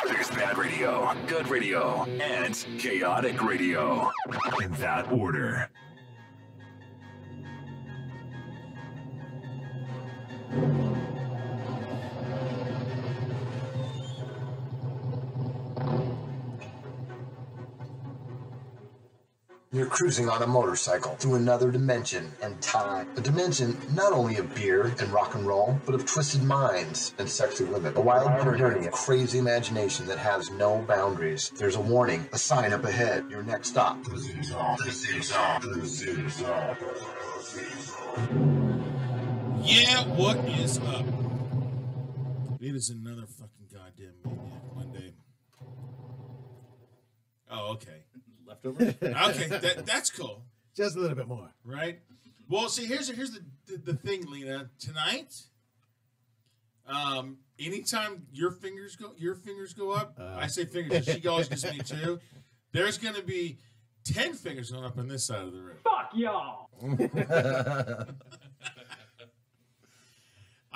There's bad radio, good radio, and chaotic radio. In that order. You're cruising on a motorcycle through another dimension and time. A dimension not only of beer and rock and roll, but of twisted minds and sexy women. A wild journey of crazy imagination that has no boundaries. There's a warning, a sign up ahead. Your next stop. The Zig Zone. The Zig Zone. The Zig Zone. Yeah, what is up? It is another fucking goddamn Maniac Monday. Oh, okay. Leftovers? Okay, that's cool. Just a little bit more. Right? Well, see, here's the thing, Lena. Tonight, anytime your fingers go up, I say fingers, she always gives me two, there's going to be 10 fingers going up on this side of the room. Fuck y'all!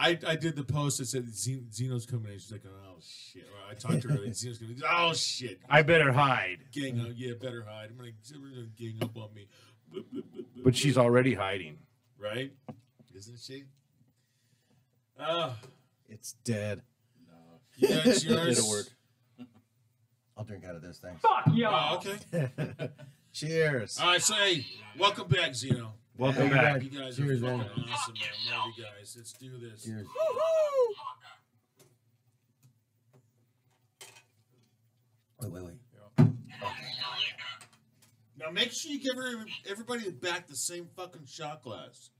I did the post that said Zeno's coming in. She's like, oh, shit. Or I talked to her. And Zeno's coming in. Oh, shit. I better hide. Gang up. Yeah, better hide. I'm going to gang up on me. But she's already hiding. Right? Isn't she? It's dead. No. Yeah, it's yours. It'll work. I'll drink out of this, thanks. Fuck y'all! Oh, okay. Cheers. All right, so, hey, welcome back, Zeno. Welcome back. You guys Cheers, are fucking man. awesome, man. Love you guys. Let's do this. Cheers. Wait. Now, make sure you give everybody back the same fucking shot glass.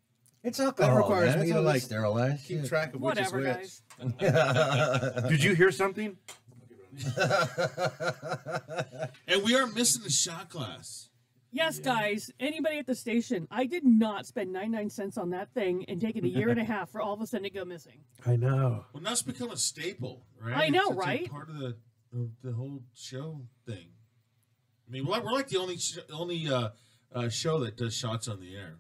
It's That alcohol, requires man. me It's to all like sterilized. keep Shit. track of Whatever, which is which. guys. Did you hear something? And we are missing the shot glass. Yes, guys. Anybody at the station, I did not spend 99 cents on that thing and take it a year and a half for all of a sudden to go missing. I know. Well, now it's become a staple, right? I know, It's right? Like part of the whole show thing. I mean, we're like the only show that does shots on the air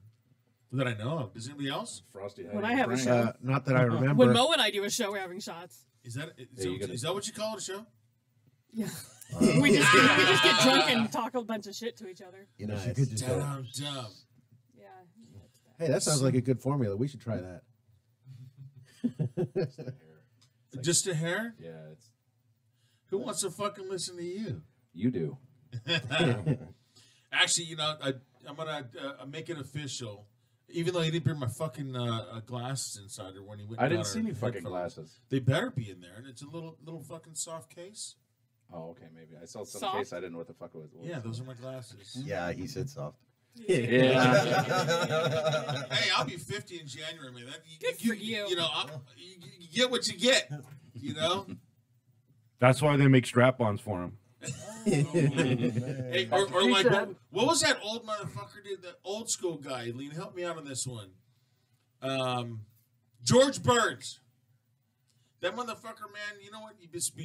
that I know of. Does anybody else? Frosty. When I have a show. Not that I remember. When Mo and I do a show, we're having shots. Is that you gotta- is that what you call it, a show? Yeah. we just get drunk and talk a bunch of shit to each other. You know, Nice. you could just go. Dumb. Yeah. Hey, that sounds like a good formula. We should try that. Just a hair? Yeah, it's Who wants to fucking listen to you? you do. Actually, you know, I'm gonna make it official. Even though he didn't bring my fucking glasses inside there when he went. I and didn't got see our any fucking headphones. glasses. They better be in there, and it's a little fucking soft case. Oh, okay, maybe I saw some Soft? case. I didn't know what the fuck it was. Yeah, those are my glasses. Yeah, he said soft. Yeah. Hey, I'll be 50 in January, man. Good for you. You know, you get what you get. You know. That's why they make strap-ons for him. Hey, or like what was that old motherfucker did? That old school guy. Lean, help me out on this one. George Burns. That motherfucker, man. You know what?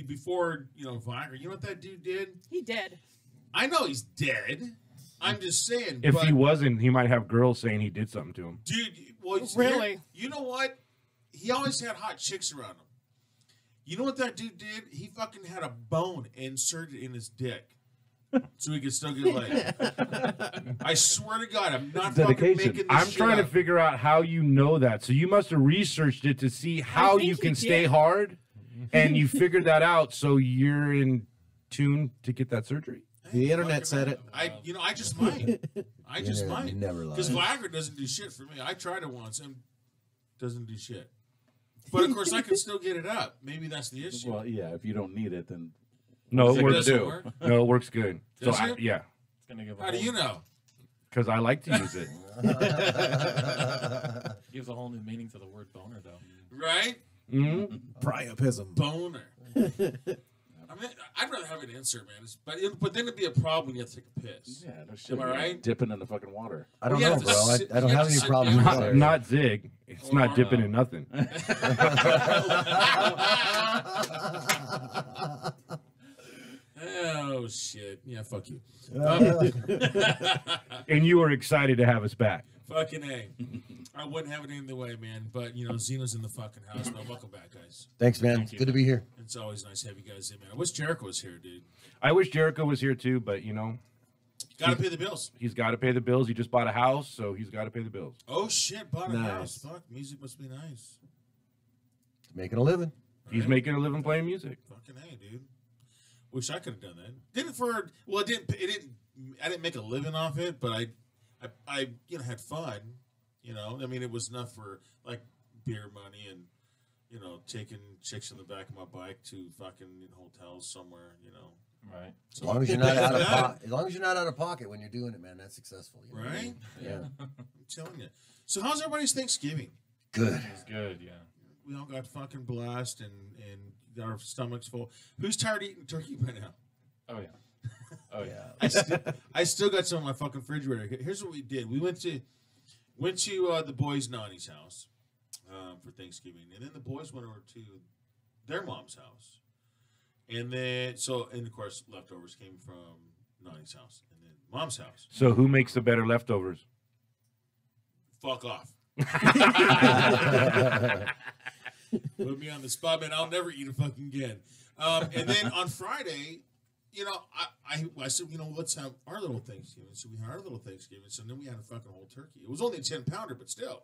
Before Viagra. You know what that dude did? He did. I know he's dead. I'm just saying. If but, he wasn't, he might have girls saying he did something to him. dude, well, Really? you know what? He always had hot chicks around him. You know what that dude did? He fucking had a bone inserted in his dick. So he could still get laid. I swear to God, I'm not fucking Dedication. making this I'm shit trying to up. figure out how you know that. So you must have researched it to see how think you he can did. stay hard, and you figured that out. So you're in tune to get that surgery. The internet Fucking said it. I just might. I just Internet might. never lies. Because Viagra doesn't do shit for me. I tried it once and doesn't do shit. But of course, I can still get it up. Maybe that's the issue. Well, yeah. If you don't need it, then No, What's it it works. doesn't do? work. No, it works good. So Does it? yeah, It's gonna give How do you know? because I like to use it. gives a whole new meaning to the word boner, though. Right? Mhm. Priapism. Boner. I mean, I'd rather have an insert, man. But then it'd be a problem when you have to take a piss. yeah, no shit. Am I you're right? Dipping in the fucking water. I don't You know, have to bro. sit- I don't you have have to any sit problems down. with Not, that. not Zig. It's not dipping in nothing. Oh, shit. Yeah, fuck you. And you were excited to have us back. Fucking A. I wouldn't have it any other way, man. But, Xeno's in the fucking house, man. Welcome back, guys. Thanks, man. Thank you. Good to be here. It's always nice to have you guys in, man. I wish Jericho was here, dude. I wish Jericho was here too, but you know, Got to pay the bills. he's got to pay the bills. He just bought a house, so he's got to pay the bills. Oh shit, bought a Nice. house. Fuck, music must be nice. Making a living. He's Right? making a living playing music. Fucking hey, dude. Wish I could have done that. Didn't for well, it didn't. I didn't make a living off it, but I had fun. You know, I mean, it was enough for like beer money and taking chicks in the back of my bike to fucking hotels somewhere. You know, Right. As long as you're not out of pocket. As long as you're not out of pocket when you're doing it, man, that's successful. You know what I Right? mean? Yeah. I'm telling you. So how's everybody's Thanksgiving? Good. It was good, yeah. We all got fucking blessed and got our stomachs full. Who's tired of eating turkey right now? Oh, yeah. Oh, yeah. I still got some in my fucking refrigerator. Here's what we did. We went to the boys' nanny's house for Thanksgiving, and then the boys went over to their mom's house, and of course leftovers came from nanny's house and then mom's house. So who makes the better leftovers? Fuck off. Put me on the spot, man. I'll never eat a fucking again. And then on Friday, I said, let's have our little Thanksgiving. So we had our little Thanksgiving. So then we had a fucking whole turkey. It was only a 10-pounder, but still.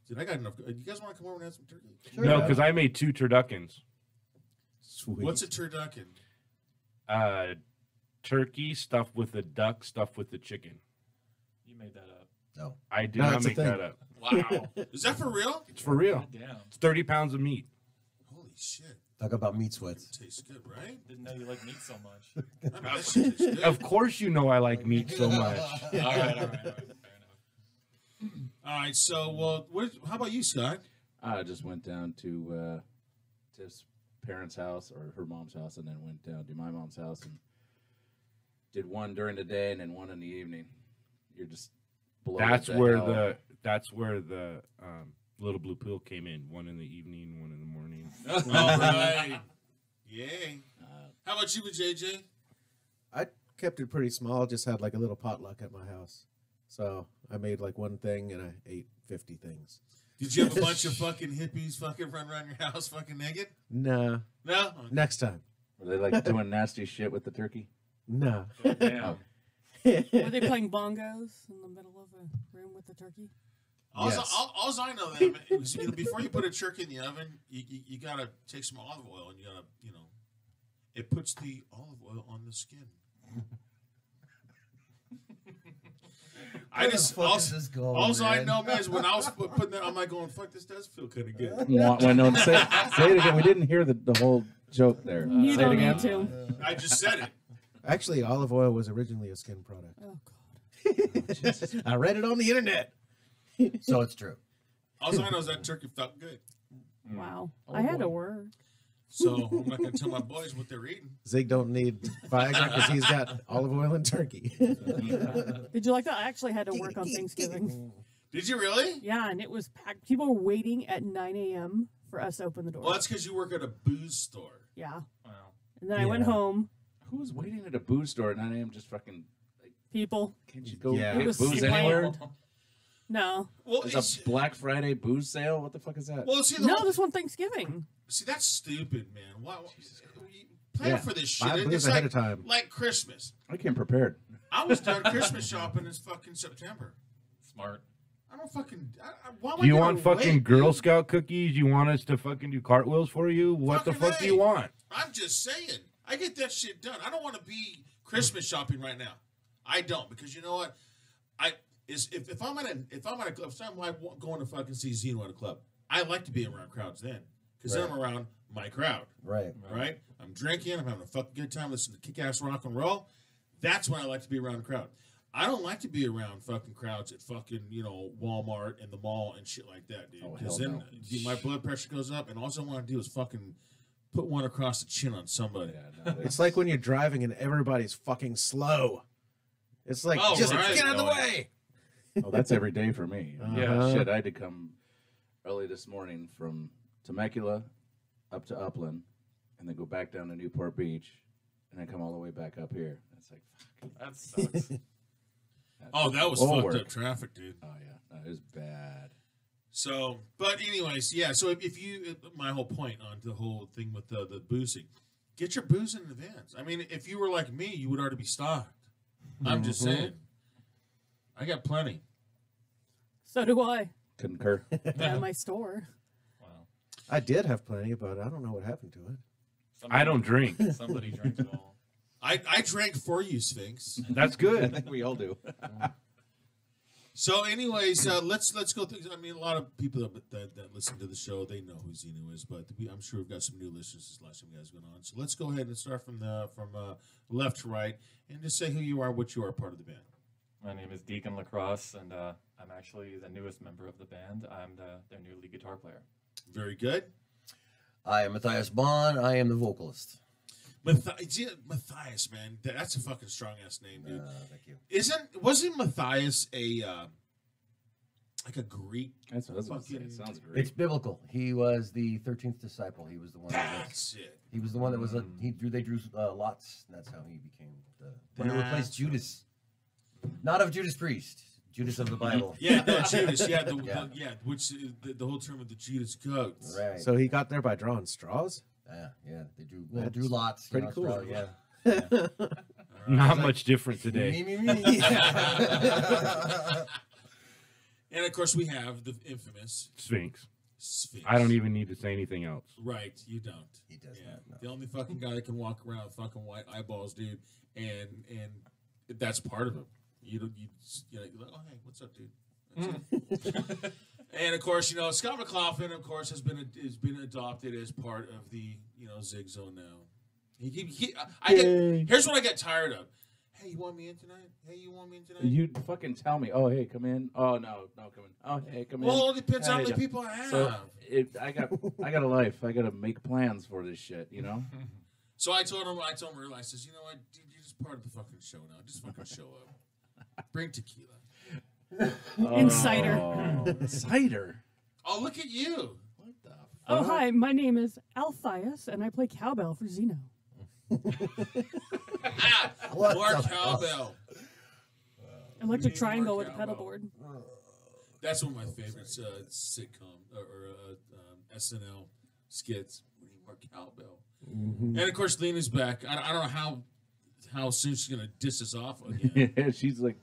Dude, I got enough. You guys want to come over and have some turkey? No, because I made 2 turduckens. Sweet. What's a turducken? Turkey stuffed with the duck, stuffed with the chicken. You made that up. No. I did No, not it's a make thing. that up. Wow. Is that for real? It's for real. God damn. It's 30 pounds of meat. Holy shit. Talk about meat sweats. Tastes good, right? Didn't know you like meat so much. I mean, that shit tastes good. Of course you know I like meat so much. All right. Fair enough. All right, so how about you, Scott? I just went down to Tiff's parents' house or her mom's house, and then went down to my mom's house and did one during the day and then one in the evening. You're just bloated That's to where hell. that's where the little blue pill came in. One in the evening, one in the morning. All right. Yay. How about you, JJ? I kept it pretty small. Just had like a little potluck at my house. So I made like one thing and I ate 50 things. Did you have a bunch of fucking hippies fucking run around your house fucking naked? Nah. No? Next time. Were they like doing nasty shit with the turkey? Nah. Damn. Were they playing bongos in the middle of a room with the turkey? All Yes. I know that is, before you put a turkey in the oven, you gotta take some olive oil and you gotta, it puts the olive oil on the skin. I just all I know, man, is when I was putting that, I'm like going, "Fuck, this does feel kind of good." No, say it again. We didn't hear the whole joke there. You Say it don't again. need to. I just said it. Actually, olive oil was originally a skin product. Oh, God. I read it on the internet. So it's true. All I know is that turkey felt good. Wow. I had to work. So I'm not gonna tell my boys what they're eating. Zig don't need Viagra because he's got olive oil and turkey. Did you like that? I actually had to work on Thanksgiving. Did you really? Yeah, and it was packed. People were waiting at 9 a.m. for us to open the door. Well, that's because you work at a booze store. Yeah. Wow. And then I went home. Who was waiting at a booze store at 9 a.m. just fucking, like, People. can't you go Yeah. It get was booze slammed. anywhere? No. Well, There's a Black Friday booze sale? What the fuck is that? well, see, No, this one Thanksgiving. see, that's stupid, man. Why you plan Yeah, for this shit? buy It's booze ahead of time. like Christmas. I came prepared. I was done Christmas shopping in fucking September. Smart. I don't fucking. Why am I Do you gonna want fucking wait, Girl dude? Scout cookies? You want us to fucking do cartwheels for you? What the Fucking fuck do A. you want? I'm just saying. I get that shit done. I don't want to be Christmas shopping right now. I don't, because you know what? If I'm at a club, if I'm like going to fucking see Zeno at a club, I like to be around crowds then, because then I'm around my crowd, Right. right? I'm drinking, I'm having a fucking good time, listening to kick-ass rock and roll. That's when I like to be around a crowd. I don't like to be around fucking crowds at fucking, Walmart and the mall and shit like that, dude. Oh, Because hell then no. my blood pressure goes up, and all I want to do is fucking put one across the chin on somebody. Yeah, no, It's like when you're driving and everybody's fucking slow. It's like, Oh, just right. get out of the Oh, way. oh, that's every day for me. Uh-huh. Shit, I had to come early this morning from Temecula up to Upland, and then go back down to Newport Beach, and then come all the way back up here. It's like, fuck. That sucks. Oh, that was All fucked work. up traffic, dude. Oh yeah, no, it was bad. So, but anyways, yeah. So if you, my whole point on the whole thing with the boozing, get your booze in advance. I mean, if you were like me, you would already be stocked. I'm just saying. I got plenty. So do I. Concur. At my store. Wow. I did have plenty, but I don't know what happened to it. I don't drink. Somebody drank it all. I drank for you, Sphinx. That's I good. think we all do. So, anyways, let's go through. I mean, a lot of people that listen to the show, they know who Xeno is, but I'm sure we've got some new listeners this last time you guys went on. So let's go ahead and start from left to right, and just say who you are, what you are, part of the band. My name is Deacon Lacrosse, and I'm actually the newest member of the band. I'm their new lead guitar player. Very good. I am Matthias Bond. I am the vocalist. Matthias, man, that's a fucking strong ass name, dude. Thank you. Wasn't Matthias a like a Greek? That's what I was going to say. It sounds great. It's biblical. He was the 13th disciple. He was the one. That's it. He was the one that was. They drew lots, and that's how he became the. When he replaced Judas, not of Judas Priest, Judas of the Bible. Yeah, no, Judas. Yeah, which the whole term of the Judas goats. Right. So he got there by drawing straws? Yeah. They drew lots. Pretty you know, cool. Australia, yeah. Not much different today. Me. And of course, we have the infamous Sphinx. Sphinx. I don't even need to say anything else. Right, you don't. He does Yeah, not. No. the only fucking guy that can walk around with fucking white eyeballs, dude, and that's part of him. You're like, oh hey, what's up, dude? That's it. And of course, Scott McLaughlin, of course, has been adopted as part of the Zig Zone now. Here's what I get tired of. Hey, you want me in tonight? Hey, you want me in tonight? You fucking tell me. Oh, hey, come in. Oh, no, come in. Oh, hey, come in. Well, it depends how Hey, many yeah. people I have. So I got a life. I got to make plans for this shit. So I told him earlier, I says, you know what, dude, you're just part of the fucking show now. Just fucking show up. Bring tequila. Insider. Cider. Oh, look at you. What the? Oh, hi. My name is Alphias, and I play cowbell for Xeno. What More the cowbell. Electric need triangle more with a cowbell. pedal board. That's one of my favorites sitcom or SNL skits. We need more cowbell. And of course, Lena's back. I don't know how soon she's gonna diss us off again. Yeah, she's like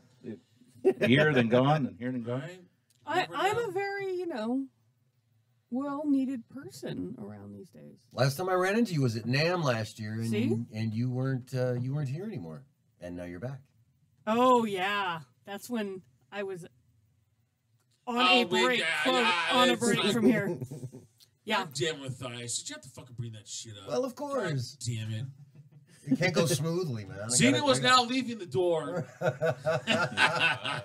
here then gone and here then gone. Right? I'm a very, well-needed person around these days. Last time I ran into you was at NAMM last year, and See? you weren't here anymore, and now you're back. Oh, yeah. That's when I was on a break, on a break from here. Yeah. God damn it, Matthias. Did you have to fucking bring that shit up? Well, of course. God damn it. It can't go smoothly, man. Xena was now leaving the door.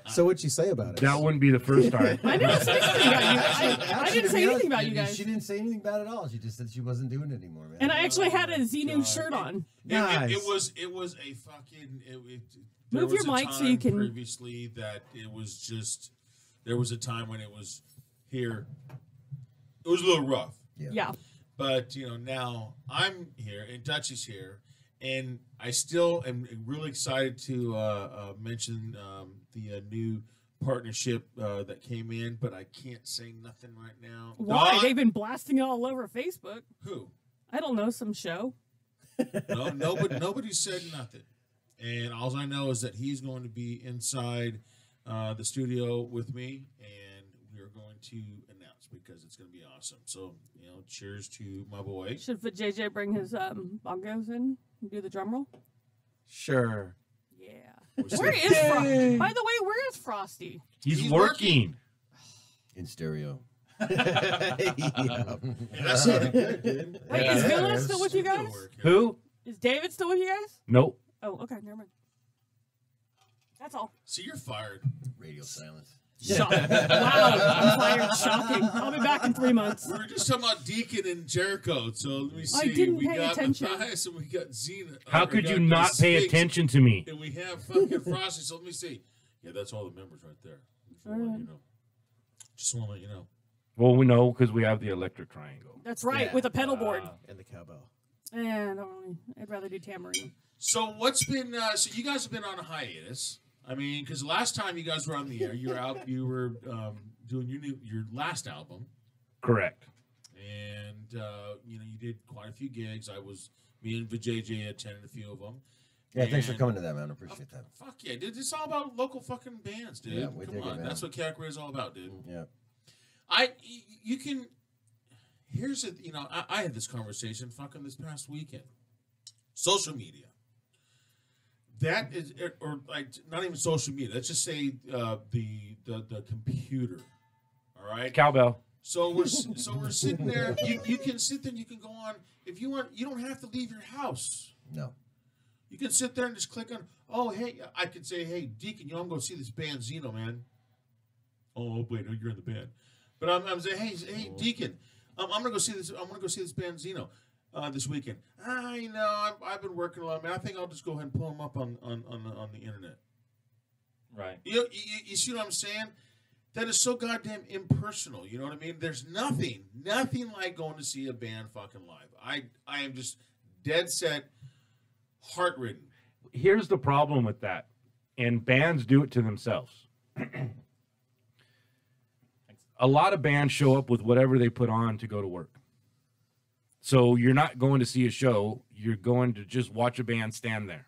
So what'd you say about it? That wouldn't be the first time. I didn't say anything about you. I didn't say anything about you guys. She didn't say anything bad at all. She just said she wasn't doing it anymore, man. And I actually had a Xenu shirt on. Nice. It was a fucking. Move your mic so you can. Previously, that it was just. There was a time when it was here. It was a little rough. Yeah. But now I'm here and Dutch is here, and I still am really excited to mention the new partnership that came in, but I can't say nothing right now. Why? Don? They've been blasting it all over Facebook. Who? I don't know, some show. No, nobody said nothing. And all I know is that he's going to be inside the studio with me, and we are going to announce because it's going to be awesome. So, cheers to my boy. Should JJ bring his bongos in and do the drum roll? Sure. Yeah. Where is Frosty? By the way, where is Frosty? He's working. In stereo. Yeah. That sounded good, dude. Wait, is Villa still with you guys? Who? Is David still with you guys? Nope. Oh, okay, never mind. That's all. See, you're fired. Radio silence. Shocking. Wow, I'm fired. Shocking. I'll be back in 3 months. We were just talking about Deacon and Jericho. So let me see. I didn't we pay got attention. Matthias and we got Xena. How could you not pay attention to me? And we have fucking Frosty. So let me see. Yeah, that's all the members right there. Just want to let you know. Just want to let you know. Well, we know because we have the electric triangle. That's right, with a pedal board. And the cowbell. And I'd rather do tambourine. So what's been? So you guys have been on a hiatus. I mean, because last time you guys were on the air, you were out. You were doing your last album, Correct. and you did quite a few gigs. Me and VJJ attended a few of them. Yeah, thanks for And- coming to that, man. I appreciate that. Fuck yeah, dude! It's all about local fucking bands, dude. Yeah, we Come dig it, on, man. that's what Chaotic Radio is all about, dude. Yeah. You can. Here's it. I had this conversation fucking this past weekend. Social media. That is, or like not even social media. Let's just say the computer. All right. Cowbell. So we're sitting there. You can sit there and you can go on if you want. You don't have to leave your house. No. You can sit there and just click on. Oh hey, I could say, hey Deacon, I'm going to see this band Xeno, man. Oh wait, no, you're in the band. But I'm saying, hey Deacon, I'm gonna go see this. I'm gonna go see this band Xeno this weekend. I've been working a lot, man. I think I'll just go ahead and pull them up on the internet. Right. You see what I'm saying? That is so goddamn impersonal. You know what I mean? There's nothing like going to see a band fucking live. I am just dead set, heart-ridden. Here's the problem with that, and bands do it to themselves. A lot of bands show up with whatever they put on to go to work. So you're not going to see a show. You're going to just watch a band stand there.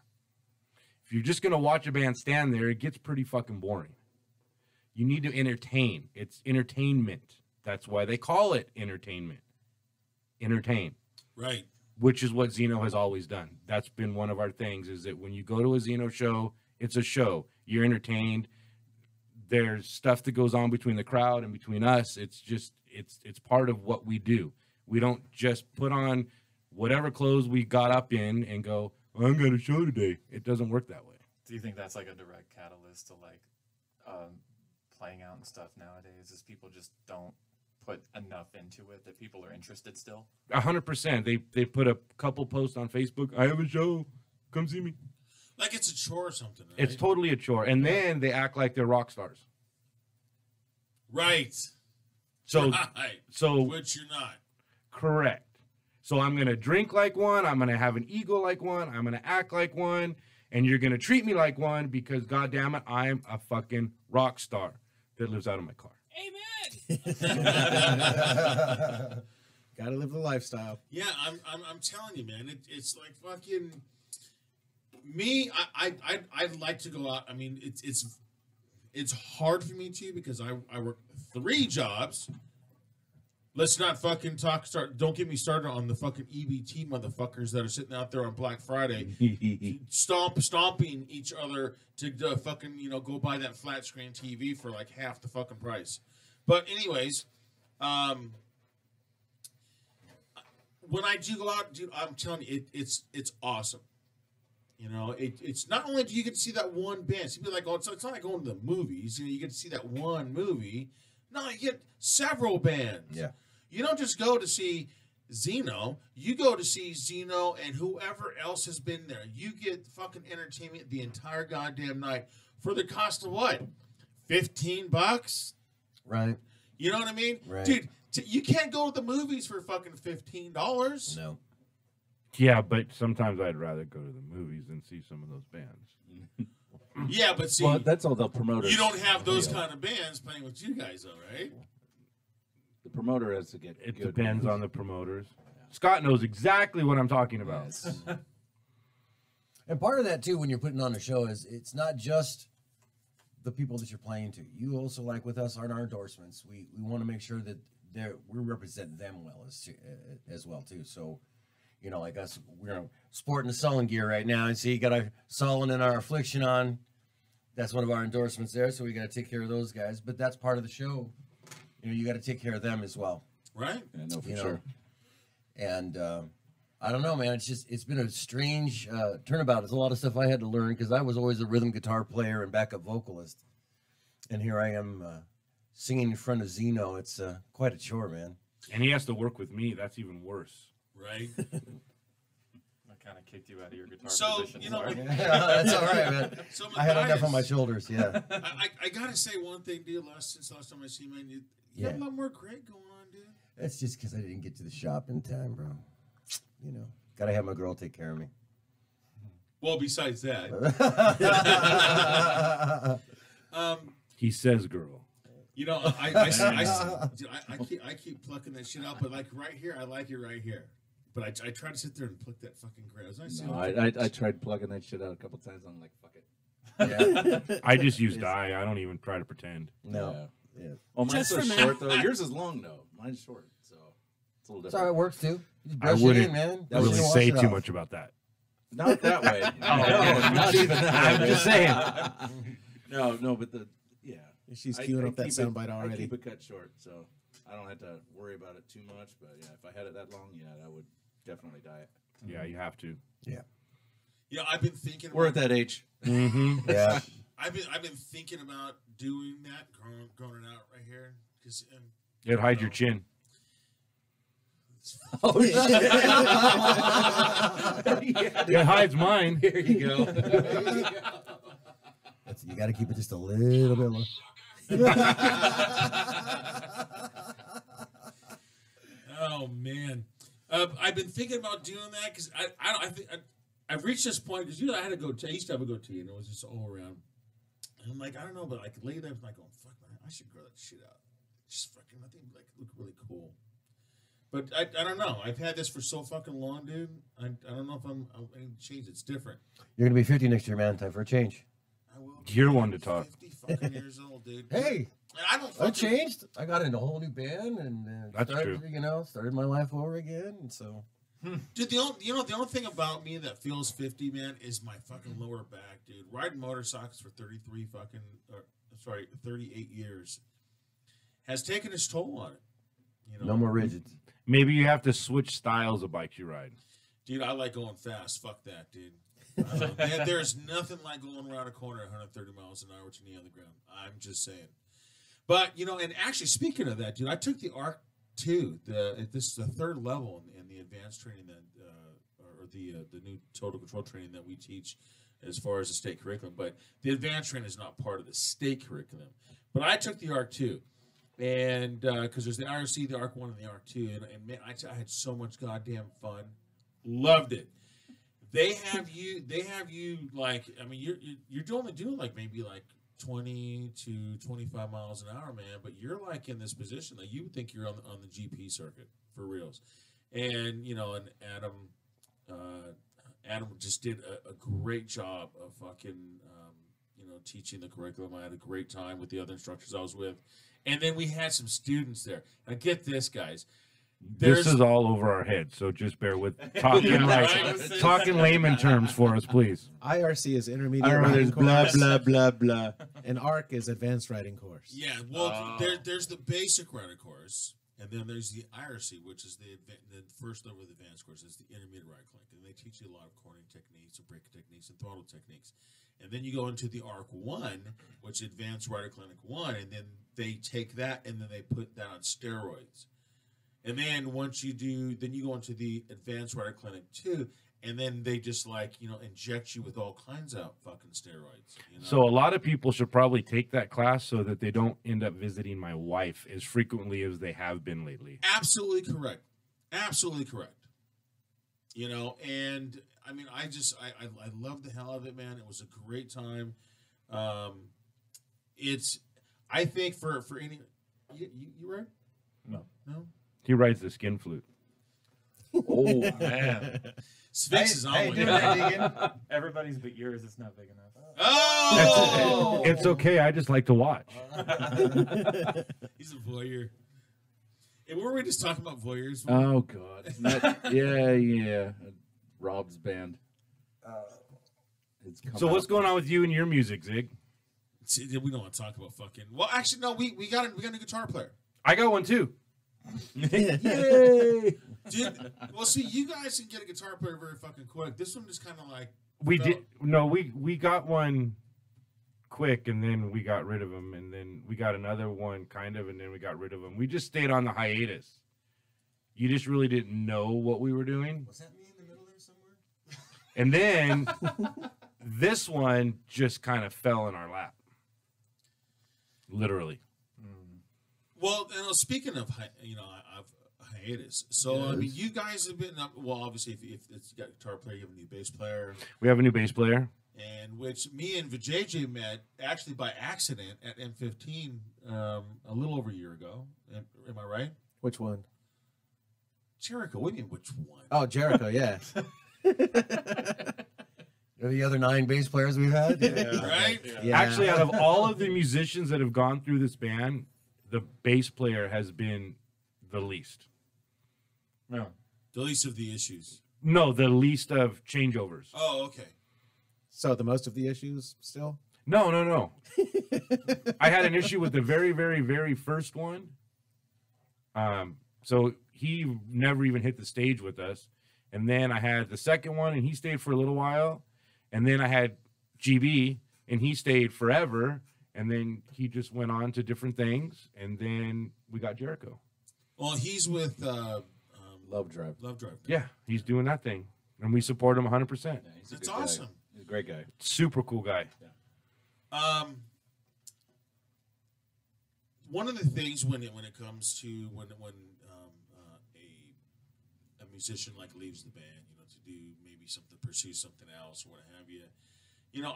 If you're just going to watch a band stand there, it gets pretty fucking boring. You need to entertain. It's entertainment. That's why they call it entertainment. Entertain. Right. Which is what Xeno has always done. That's been one of our things, is that when you go to a Xeno show, it's a show. You're entertained. There's stuff that goes on between the crowd and between us. It's just, it's part of what we do. We don't just put on whatever clothes we got up in and go, well, I'm going to show today. It doesn't work that way. Do you think that's like a direct catalyst to like playing out and stuff nowadays? Is people just don't put enough into it that people are interested still? 100%. They put a couple posts on Facebook. I have a show. Come see me. Like it's a chore or something, right? It's totally a chore. And then they act like they're rock stars. Right. So, right. so Which you're not. Correct. So I'm going to drink like one. I'm going to have an ego like one. I'm going to act like one. And you're going to treat me like one because, goddamn it, I'm a fucking rock star that lives out of my car. Amen. Gotta live the lifestyle. Yeah, I'm telling you, man. It's like fucking me. I'd like to go out. I mean, it's hard for me to because I work 3 jobs. Let's not fucking don't get me started on the fucking EBT motherfuckers that are sitting out there on Black Friday, stomping each other to fucking go buy that flat screen TV for like half the fucking price. But anyways, when I do go out, dude, I'm telling you, it's awesome. It's not only do you get to see that one band. So you'd be like, oh, it's not like going to the movies. You get to see that one movie. No, you get several bands. Yeah. You don't just go to see Xeno. You go to see Xeno and whoever else has been there. You get fucking entertainment the entire goddamn night for the cost of what? $15? Right. You know what I mean? Right. Dude, you can't go to the movies for fucking $15. No. Yeah, but sometimes I'd rather go to the movies than see some of those bands. Yeah, but see, Well, that's all the promoters. you don't have those kind of bands playing with you guys, though, right? The promoter has to get. It good depends movies. on the promoters. Scott knows exactly what I'm talking about. Yes. And part of that too, when you're putting on a show, is it's not just the people that you're playing to. You also, like with us, on our endorsements, we want to make sure that we represent them well as well too. So, like us, we're sporting the Sullen gear right now, and see, you got our Sullen and our Affliction on. That's one of our endorsements there, so we got to take care of those guys. But that's part of the show. You got to take care of them as well. Right? Yeah, no, for You know. sure. And I don't know, man. It's been a strange turnabout. There's a lot of stuff I had to learn because I was always a rhythm guitar player and backup vocalist, and here I am singing in front of Xeno. It's quite a chore, man. And he has to work with me. That's even worse. Right? I kind of kicked you out of your guitar So, position. like, That's all right, man. so I had enough on my Matthias, shoulders. Yeah. I gotta say one thing, dude. Since last time I see you, man, you have a lot more Greg going on, dude. That's just because I didn't get to the shop in time, bro. Gotta have my girl take care of me. Well, besides that, He says girl. You know, I keep plucking that shit out, but like right here, I like it right here. But I try to sit there and pluck that fucking grass. I tried plugging that shit out a couple times. I'm like, fuck it. Yeah. I just use dye. I don't even try to pretend. No. Yeah. Oh, mine's Just so for short now. though. Yours is long though. Mine's short, so it's a little That's different. how it works too. You just I brush it wouldn't in, man. That was really Wash say it too off. much about that. Not that way. No, not even that. I'm way. just saying. No, but She's I queuing up that keep soundbite I already. keep it cut short, so I don't have to worry about it too much. But yeah, if I had it that long, I would definitely dye it. Yeah, you have to. Yeah, I've been thinking. We're at that age. Mm-hmm. Yeah. I've been thinking about doing that, growing it out right here, because It hides your chin. Oh shit. It hides mine. Here you go. You got to keep it just a little bit low. Oh man, I've been thinking about doing that because I think I've reached this point because I had a goatee. I used to have a goatee and it was just all around. And I'm like, I don't know, but like lately I'm like, oh fuck, man, I should grow that shit out. Just fucking, I think like look really cool. But I don't know. I've had this for so fucking long, dude. I don't know if I'm going to change. It's different. You're gonna be 50 next year, man. Time for a change. I will. You're one to talk. 50 fucking years old, dude. Hey, I don't. I Fucking, changed. I got in a whole new band and That's started, true. Started my life over again. And so Dude, the only thing about me that feels 50, man, is my fucking lower back, dude. Riding motorcycles for 38 years has taken its toll on it. You know, no more rigids. Maybe you have to switch styles of bikes you ride. dude. I like going fast. Fuck that, dude. There's nothing like going around a corner at 130 miles an hour with your knee on the ground. I'm just saying. But and actually, speaking of that, dude, I took the ARC 2. This is the third level in the advanced training that, or the new total control training that we teach as far as the state curriculum. But the advanced training is not part of the state curriculum. But I took the ARC 2. And because there's the IRC, the ARC 1, and the ARC 2, and man, I had so much goddamn fun, loved it. They have you like, I mean, you're only doing like maybe like 20 to 25 miles an hour, man, but you're like in this position that you would think you're on the GP circuit for reals. And and Adam just did a great job of fucking teaching the curriculum. I had a great time with the other instructors I was with. And then we had some students there. Now get this, guys. This is all over our heads, so just bear with talking talking layman terms for us, please. IRC is intermediate riding course, blah. and ARC is advanced riding course. Yeah, well, there's the basic rider course, and then there's the IRC, which is the first level of the advanced course. It's the intermediate rider clinic, and they teach you a lot of cornering techniques, and braking techniques, and throttle techniques. And then you go into the ARC 1, which is Advanced Rider Clinic 1, and then they take that and then they put that on steroids. And then once you do, then you go into the Advanced Rider Clinic 2, and then they just inject you with all kinds of fucking steroids. So a lot of people should probably take that class so that they don't end up visiting my wife as frequently as they have been lately. Absolutely correct. Absolutely correct. And I mean, I love the hell out of it, man. It was a great time. I think for any, you right? No. He rides the skin flute. Oh man. Sphinx is on Hey, one. dude, Deegan, everybody's but yours. It's not big enough. Oh! It's okay. I just like to watch. He's a voyeur. And were we just talking about voyeurs? Oh god. Yeah. Rob's band. So what's going on with you and your music, Zig? See, we don't want to talk about fucking. Well, actually, no. We got a guitar player. I got one too. Yay! Dude, well, see, you guys can get a guitar player very fucking quick. This one is kind of like we got one quick, and then we got rid of him, and then we got another one kind of, and then we got rid of him. We just stayed on the hiatus. You just really didn't know what we were doing. Was that me in the middle there somewhere? And then this one just kind of fell in our lap. Literally. Well, speaking of hiatus, so I mean, you guys have been well. Obviously, if it's got a guitar player, you have a new bass player. We have a new bass player. and which me and Vijay met actually by accident at M15 a little over a year ago. Am I right? Which one? Jericho. What do you mean, which one? Oh, Jericho, yeah. Are the other 9 bass players we've had? Right? Yeah. Actually, out of all of the musicians that have gone through this band, the bass player has been the least. No. The least of the issues. No, the least of changeovers. Oh, okay. So the most of the issues still? No. I had an issue with the very, very, very first one. So he never even hit the stage with us. And then I had the second one, and he stayed for a little while. And then I had GB, and he stayed forever. And then he just went on to different things. And then we got Jericho. Well, he's with Love Drive. Love Drive. Yeah, he's doing that thing. And we support him 100%. Yeah, he's a That's good guy. awesome. He's a great guy. Super cool guy. One of the things when it comes to when a musician like leaves the band, to do maybe something, pursue something else or what have you,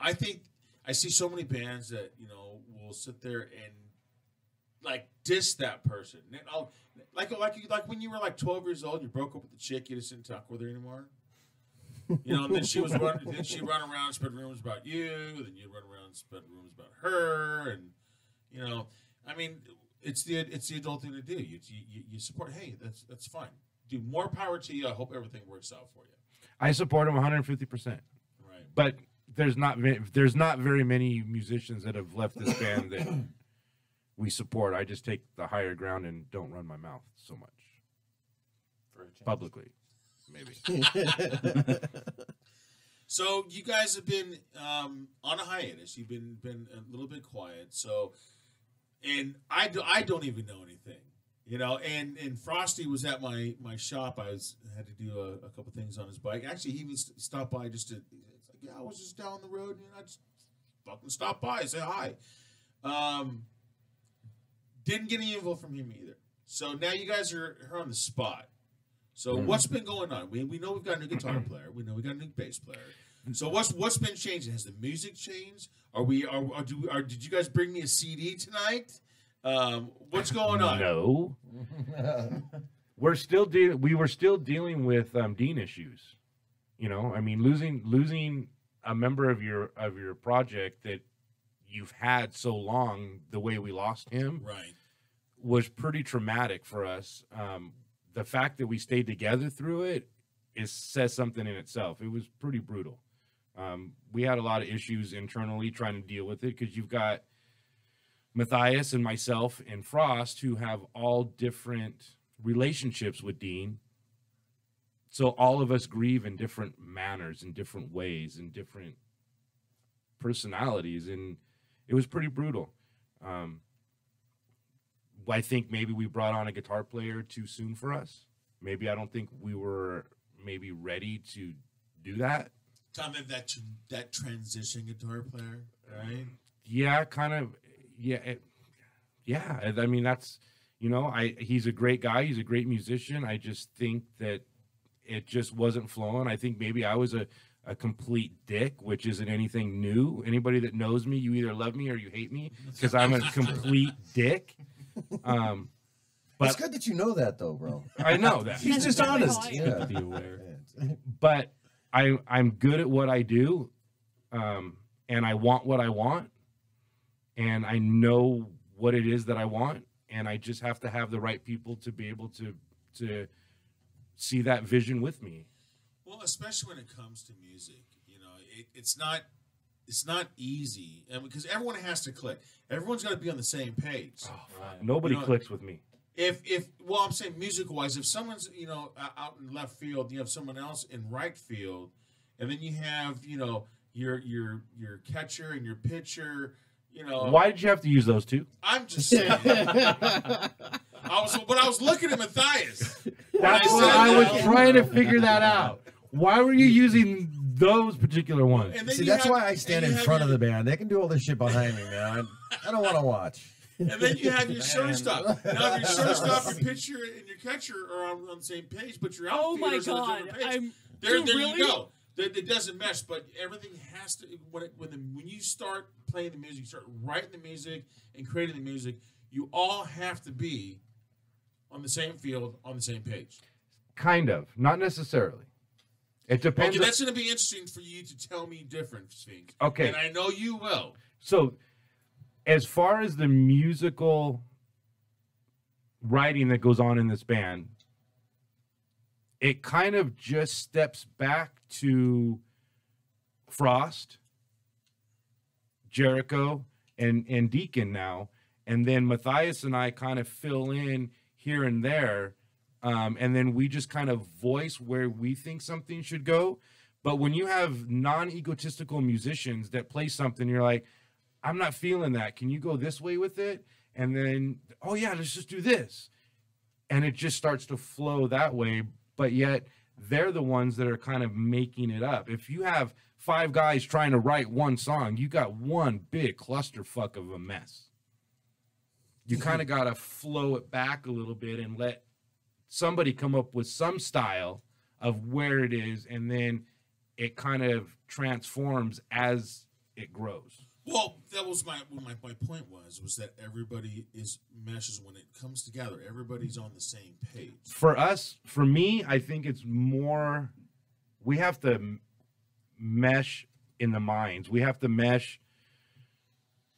I think I see so many bands that will sit there and like diss that person. And like when you were like 12 years old, you broke up with the chick, you just didn't talk with her anymore. And then she'd run around and spread rumors about you, then you'd run around and spread rumors about her, and I mean, it's the adult thing to do. You support. Hey, that's fine. Do more power to you. I hope everything works out for you. I support him 150%. Right. But there's not very many musicians that have left this band that we support. I just take the higher ground and don't run my mouth so much For a change. publicly. Maybe. So you guys have been on a hiatus. You've been a little bit quiet. So, and I don't even know anything, And Frosty was at my shop. I had to do a couple things on his bike. Actually, he even stopped by just to. It's like, yeah, I was just down the road, and I just fucking stopped by, say hi. Didn't get any info from him either. So now you guys are on the spot. So what's been going on? We know we've got a new guitar player. We know we got a new bass player. So what's been changing? Has the music changed? Did you guys bring me a CD tonight? What's going on? No. We were still dealing with Dean issues. I mean, losing a member of your project that you've had so long, the way we lost him, Right. was pretty traumatic for us. The fact that we stayed together through it says something in itself. It was pretty brutal. We had a lot of issues internally trying to deal with it because you've got Matthias and myself and Frost who have all different relationships with Dean. So all of us grieve in different manners, in different ways, in different personalities, and it was pretty brutal. I think maybe we brought on a guitar player too soon for us. Maybe I don't think we were maybe ready to do that. Kind of that transition guitar player, right? Yeah, kind of. Yeah, yeah. I mean, that's he's a great guy. He's a great musician. I just think that it just wasn't flowing. I think maybe I was a complete dick, which isn't anything new. Anybody that knows me, you either love me or you hate me because I'm a complete dick. But It's good that you know that, though, bro. I know that. He's just honest. Good to be aware. But I'm good at what I do, and I want what I want, and I know what it is that I want, and I just have to have the right people to be able to see that vision with me. Well, especially when it comes to music, it's not easy, and because everyone has to click. Everyone's got to be on the same page. Right. Nobody clicks with me. Well, I'm saying musical wise, if someone's out in left field, you have someone else in right field, and then you have your catcher and your pitcher. Why did you have to use those two? I'm just saying. I was looking at Matthias. That's what I was trying to figure that out. Why were you using those particular ones? And then See, you that's have- why I stand and in you front have of the band. They can do all this shit behind me, man. I don't want to watch. And then you have your shortstop. Now, if your shortstop, your pitcher, and your catcher are on the same page, but your Oh my outfielders are on a god! different page. I'm There Dude, you really? go. It doesn't mesh, but everything has to. When you start playing the music, you start writing the music and creating the music, you all have to be on the same field, on the same page. Kind of, not necessarily. It depends. Okay, that's going to be interesting for you to tell me different things. Okay, and I know you will. So, as far as the musical writing that goes on in this band, it kind of just steps back to Frost, Jericho, and Deacon now, and then Matthias and I kind of fill in here and there, and then we just kind of voice where we think something should go. But when you have non-egotistical musicians that play something, you're like, I'm not feeling that. Can you go this way with it? And then, oh yeah, let's just do this. And it just starts to flow that way. But yet they're the ones that are kind of making it up. If you have 5 guys trying to write one song, you got one big clusterfuck of a mess. You kind of got to flow it back a little bit and let somebody come up with some style of where it is, and then it kind of transforms as it grows. Well, that was my point was that everybody meshes when it comes together. Everybody's on the same page. For me, I think it's more, we have to mesh in the minds. We have to mesh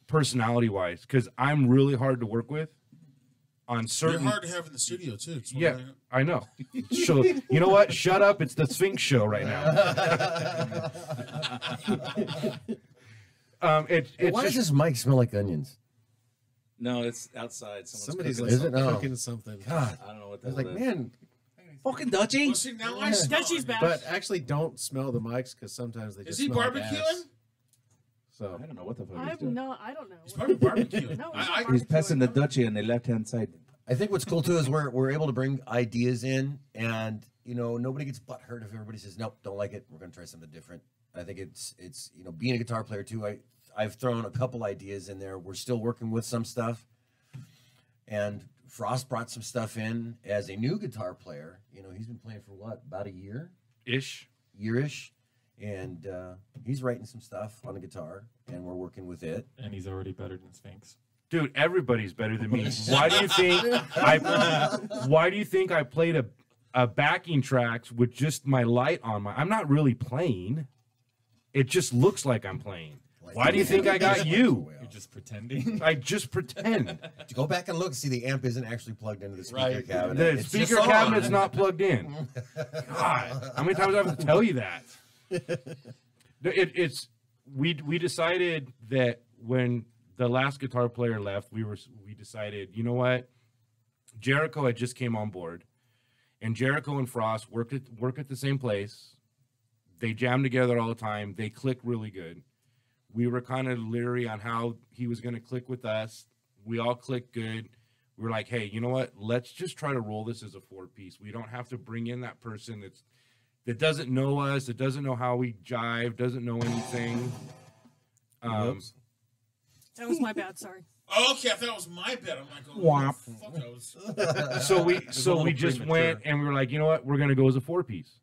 personality-wise, because I'm really hard to work with on certain... You're hard to have in the studio, too. Yeah, I know. So, you know what? Shut up. It's the Sphinx show right now. Why does this mic smell like onions? No, it's outside. Somebody's cooking like something. cooking something. God, I don't know what I that was like, man, fucking Dutchie. Well, see, now I smell Dutchie's it. back. But actually, don't smell the mics because sometimes they Is just he smell like barbecuing? ass. So I don't know what the fuck he's I'm doing. not. I don't know. He's probably barbecuing. No, He's passing the Dutchie on the left-hand side. I think what's cool too is we're able to bring ideas in, and nobody gets butthurt if everybody says nope, don't like it. We're gonna try something different. I think it's being a guitar player too. I've thrown a couple ideas in there. We're still working with some stuff, and Frost brought some stuff in as a new guitar player. He's been playing for what, about a year-ish, and he's writing some stuff on the guitar, and we're working with it. And he's already better than Sphinx. Dude, everybody's better than me. Why do you think I played a backing tracks with just my light on I'm not really playing. It just looks like I'm playing. Why do you think I got you? You're just pretending. I just pretend. Go back and look. See, the amp isn't actually plugged into the speaker cabinet. The It's speaker just cabinet's on. not plugged in. God, how many times do I have to tell you that? We decided that when the last guitar player left, we decided, you know what? Jericho had just came on board, and Jericho and Frost work at the same place. They jam together all the time. They click really good. We were kind of leery on how he was going to click with us. We all clicked good. We were like, hey, you know what? Let's just try to roll this as a 4-piece. We don't have to bring in that person that doesn't know us, that doesn't know how we jive, doesn't know anything. That was my bad. Sorry. Okay, I thought it was my bed. I'm like, Womp. fuck those. So we just went and we were like, you know what? We're going to go as a 4-piece.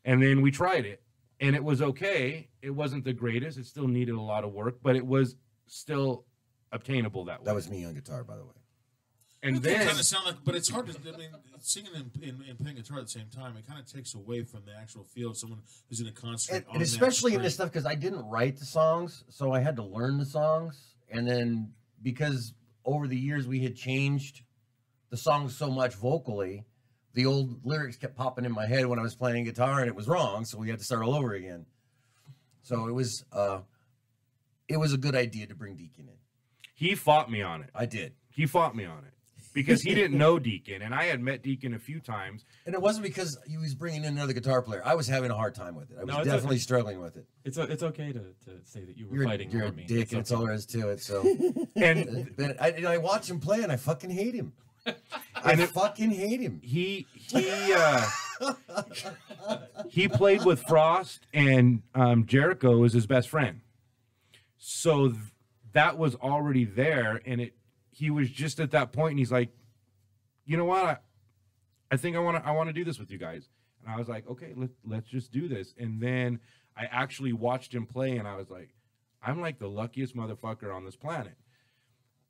And then we tried it, and it was okay. It wasn't the greatest. It still needed a lot of work, but it was still obtainable that way. That was me on guitar, by the way. And It then kind of sound like, but it's hard to. I mean, singing and playing guitar at the same time, it kind of takes away from the actual feel of someone who's going to concentrate on And that especially in string. this stuff, because I didn't write the songs, so I had to learn the songs. And then because over the years we had changed the songs so much vocally, the old lyrics kept popping in my head when I was playing guitar, and it was wrong, so we had to start all over again. So it was a good idea to bring Deacon in. he fought me on it. I did. He fought me on it because he didn't know Deacon, and I had met Deacon a few times. And it wasn't because he was bringing in another guitar player. I was having a hard time with it. I was No, it's definitely okay. struggling with it. It's okay to say that you were You're, fighting you're for a me. dick, It's and that's okay. all there is to it. So, And but I watch him play, and I fucking hate him. I fucking hate him. he played with Frost, and Jericho is his best friend. So that was already there, and he was just at that point, and he's like, you know what? I think I want to do this with you guys. And I was like, okay, let's just do this. And then I actually watched him play, and I was like, I'm like the luckiest motherfucker on this planet.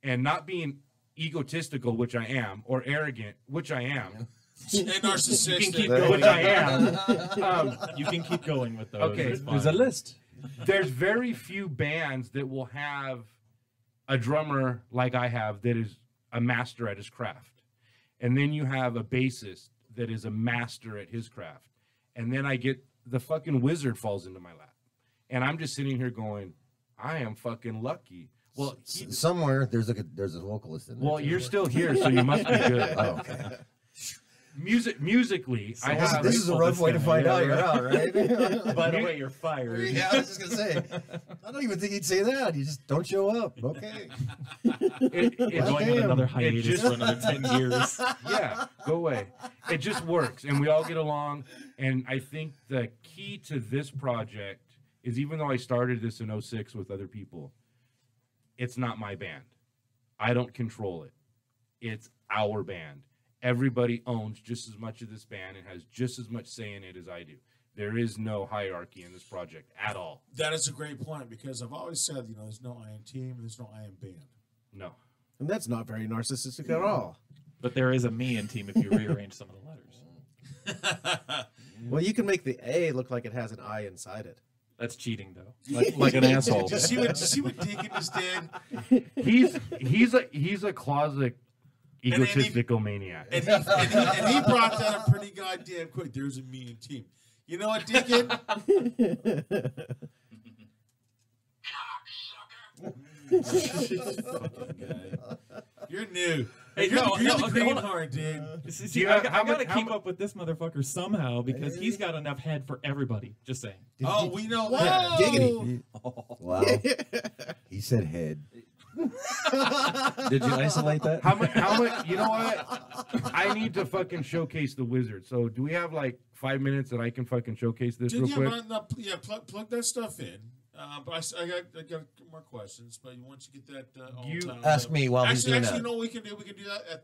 And not being egotistical, which I am, or arrogant, which I am. And narcissistic. You can keep going. Which I am. You can keep going with those. Okay, It's There's a fine. list. There's very few bands that will have a drummer like I have that is a master at his craft. And then you have a bassist that is a master at his craft. And then I get the fucking wizard falls into my lap. And I'm just sitting here going, I am fucking lucky. Well, somewhere there's a vocalist in there. well, you're still here, so you must be good. Oh, okay. Musically, I have. This is a rough way to find out you're out, right? By the way, you're fired. Yeah, I was just gonna say. I don't even think he'd say that. You just don't show up. Okay. We're going on another hiatus just- for another 10 years. Yeah, go away. It just works, and we all get along. And I think the key to this project is, even though I started this in 06 with other people, it's not my band. I don't control it. It's our band. Everybody owns just as much of this band and has just as much say in it as I do. There is no hierarchy in this project at all. That is a great point, because I've always said, there's no I am team, there's no I am band. No. And that's not very narcissistic at all. But there is a me in team if you rearrange some of the letters. Well, you can make the A look like it has an I inside it. That's cheating, though. Like an asshole. Did you see what Deacon just did? He's a closet egotistical maniac. And he brought that up pretty goddamn quick. There's a mean team. You know what, Deacon? You're new. Hey, you're no, the okay, hold on. greenhorn, dude. See, I gotta keep up with this motherfucker somehow because he's got enough head for everybody. Just saying. Oh, we know. Whoa! Giggity. Wow. He said head. Did you isolate that? How much? You know what? I need to fucking showcase the wizard. So, do we have like 5 minutes that I can fucking showcase this Dude, real quick? Plug that stuff in. But I got more questions. But once you get that, all You time, Ask me while he's doing actually, that. you know what we can do? We can do that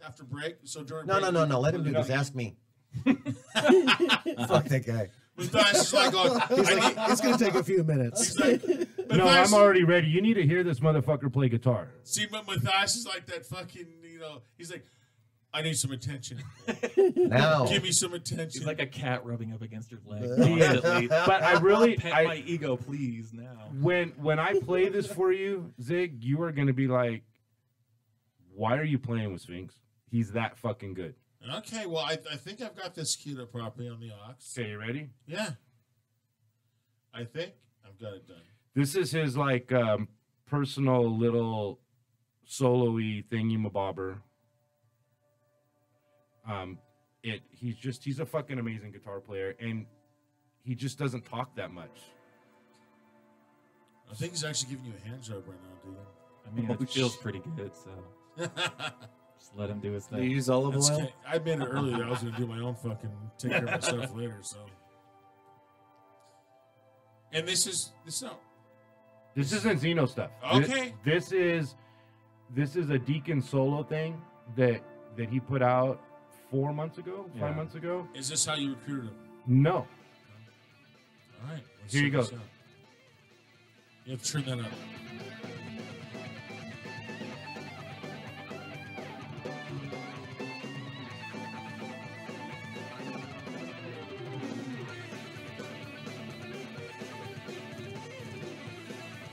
after break. So during No, break, no. Let him do this. Ask me. Fuck that guy. Matthias is like, It's going to take a few minutes. he's like, No, Matthias- I'm already ready. You need to hear this motherfucker play guitar. See, but Matthias is like that fucking, he's like, I need some attention. Now. Give me some attention. He's like a cat rubbing up against your leg. He is. Constantly. But I really, Pet my ego, please, now. when I play this for you, Zig, you are going to be like, why are you playing with Sphinx? He's that fucking good. Okay, well, I think I've got this queued up properly on the aux. Okay, you ready? Yeah. I think I've got it done. This is his like personal little solo-y thingy-mabobber. He's a fucking amazing guitar player, and he just doesn't talk that much. I think he's actually giving you a hand job right now, dude. I mean, it feels pretty good, so just let him do his Do you thing. use olive That's oil? okay. I admitted earlier that I was going to do my own fucking take care of myself later. So, and this not. This isn't Xeno stuff. Okay. This is a Deacon solo thing that he put out 4 months ago, 5 months ago. Is this how you recruited him? No. All right. let's Here you check go. this out. You have to turn that up.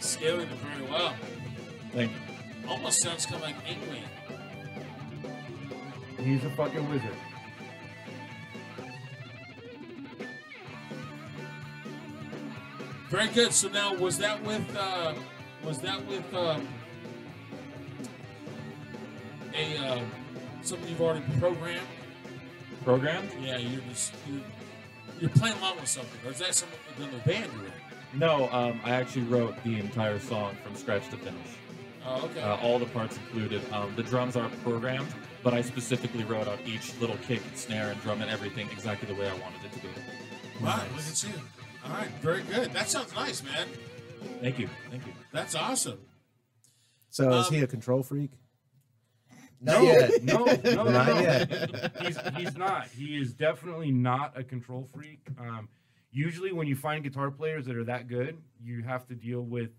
Scaling it very well. Thank you. Almost sounds kind of like Inkling. He's a fucking wizard. Very good. So now, was that with something you've already programmed? Programmed? Yeah, you're playing along with something, or is that something within the band you're in? No, I actually wrote the entire song from scratch to finish. Oh, okay. All the parts included. The drums are programmed, but I specifically wrote out each little kick, snare, and drum and everything exactly the way I wanted it to be. Wow, look at you. All right, very good. That sounds nice, man. Thank you. Thank you. That's awesome. So is he a control freak? Not yet. No, Not no. yet. He's not. He is definitely not a control freak. Usually, when you find guitar players that are that good, you have to deal with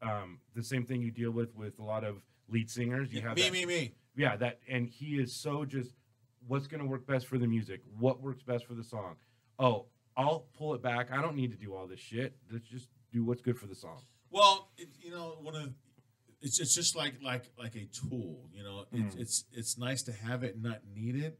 the same thing you deal with a lot of lead singers. You have me. Yeah, that, and he is so just what's going to work best for the music, what works best for the song. Oh, I'll pull it back. I don't need to do all this shit. Let's just do what's good for the song. Well, it's just like a tool. You know, it's nice to have it and not need it.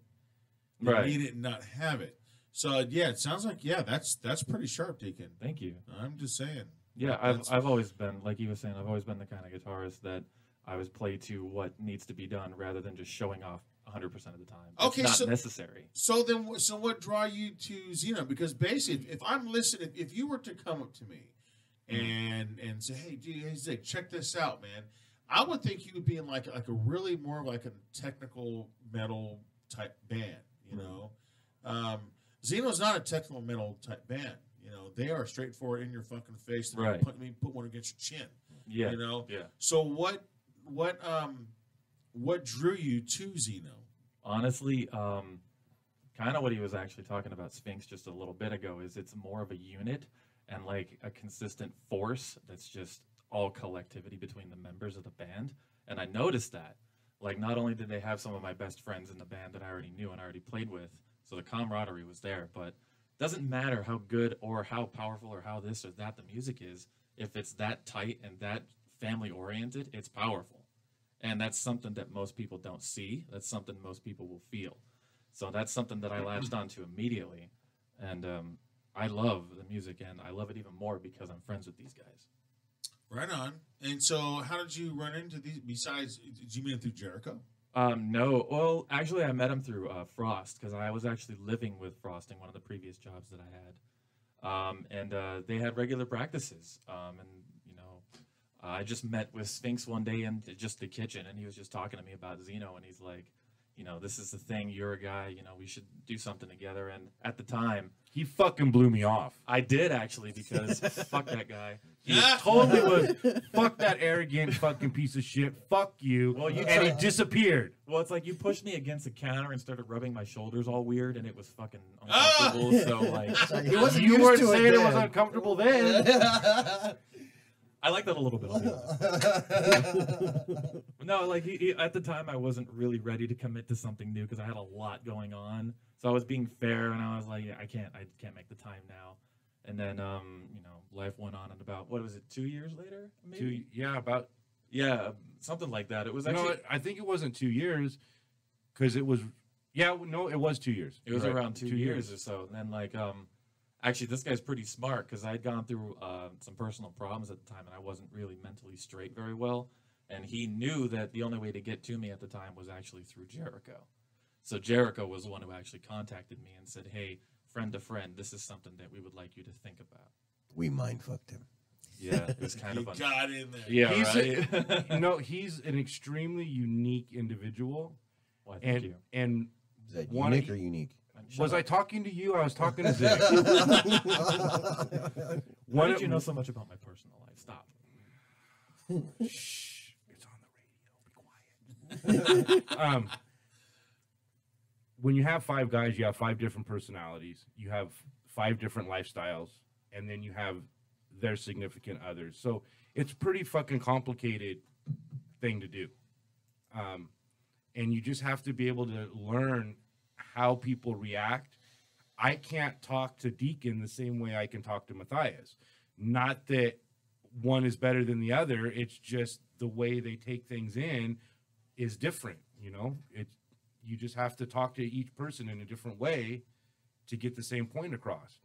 Right. Need it and not have it. So yeah, it sounds like that's pretty sharp, Deacon. Thank you. I'm just saying. Yeah, I've always been, like you were saying, I've always been the kind of guitarist that I always play to what needs to be done rather than just showing off 100% of the time. Okay, it's not necessary. So what draw you to Zeno? Because basically, if I'm listening, if you were to come up to me and say, "Hey, dude, hey Zig, check this out, man," I would think you would be in like a really more like a technical metal type band. You know, Zeno's not a technical metal type band. You know, they are straightforward, in your fucking face. Right. Put one against your chin. Yeah. You know. Yeah. So what drew you to Zeno? Honestly, kind of what he was actually talking about Sphinx just a little bit ago is it's more of a unit and like a consistent force that's just all collectivity between the members of the band. And I noticed that, like, not only did they have some of my best friends in the band that I already knew and I already played with, so the camaraderie was there, but it doesn't matter how good or how powerful or how this or that the music is, if it's that tight and that family oriented, it's powerful. And that's something that most people don't see. That's something most people will feel. So that's something that I latched onto immediately. And I love the music, and I love it even more because I'm friends with these guys. Right on. And so how did you run into these? Besides, did you meet him through Jericho? No. Well, actually, I met him through Frost because I was actually living with Frost in one of the previous jobs that I had. And they had regular practices. I just met with Sphinx one day in just the kitchen, and he was just talking to me about Zeno, and he's like, you know, this is the thing, you're a guy, you know, we should do something together. And at the time, He fucking blew me off. I did actually, because fuck that guy. He totally was, fuck that arrogant fucking piece of shit, fuck you, Well, and he disappeared. Well, it's like you pushed me against the counter and started rubbing my shoulders all weird, and it was fucking uncomfortable. So like, He wasn't You used weren't to saying it was then. uncomfortable then. I like that a little bit. No, like he, at the time, I wasn't really ready to commit to something new because I had a lot going on. So I was being fair, and I was like, yeah, I can't make the time now. And then, life went on, and about, what was it, 2 years later? Maybe? Something like that. It was actually, I think it wasn't 2 years, because it was, it was 2 years. it was You're right. around 2 years or so. And then, like, actually, this guy's pretty smart because I had gone through some personal problems at the time, and I wasn't really mentally straight very well. And he knew that the only way to get to me at the time was actually through Jericho. So Jericho was the one who actually contacted me and said, hey, friend to friend, this is something that we would like you to think about. We mind fucked him. Yeah, it was kind You of fun. got in there. Yeah, He's right. he's an extremely unique individual. Well, thank you. And Is that One- unique or unique? was I talking to you? I was talking to Zig. Why did you know so much about my personal life? Stop. Shh, it's on the radio. Be quiet. When you have 5 guys, you have 5 different personalities. You have 5 different lifestyles, and then you have their significant others. So it's pretty fucking complicated thing to do. And you just have to be able to learn how people react. I can't talk to Deacon the same way I can talk to Matthias. Not that one is better than the other. It's just the way they take things in is different. You just have to talk to each person in a different way to get the same point across.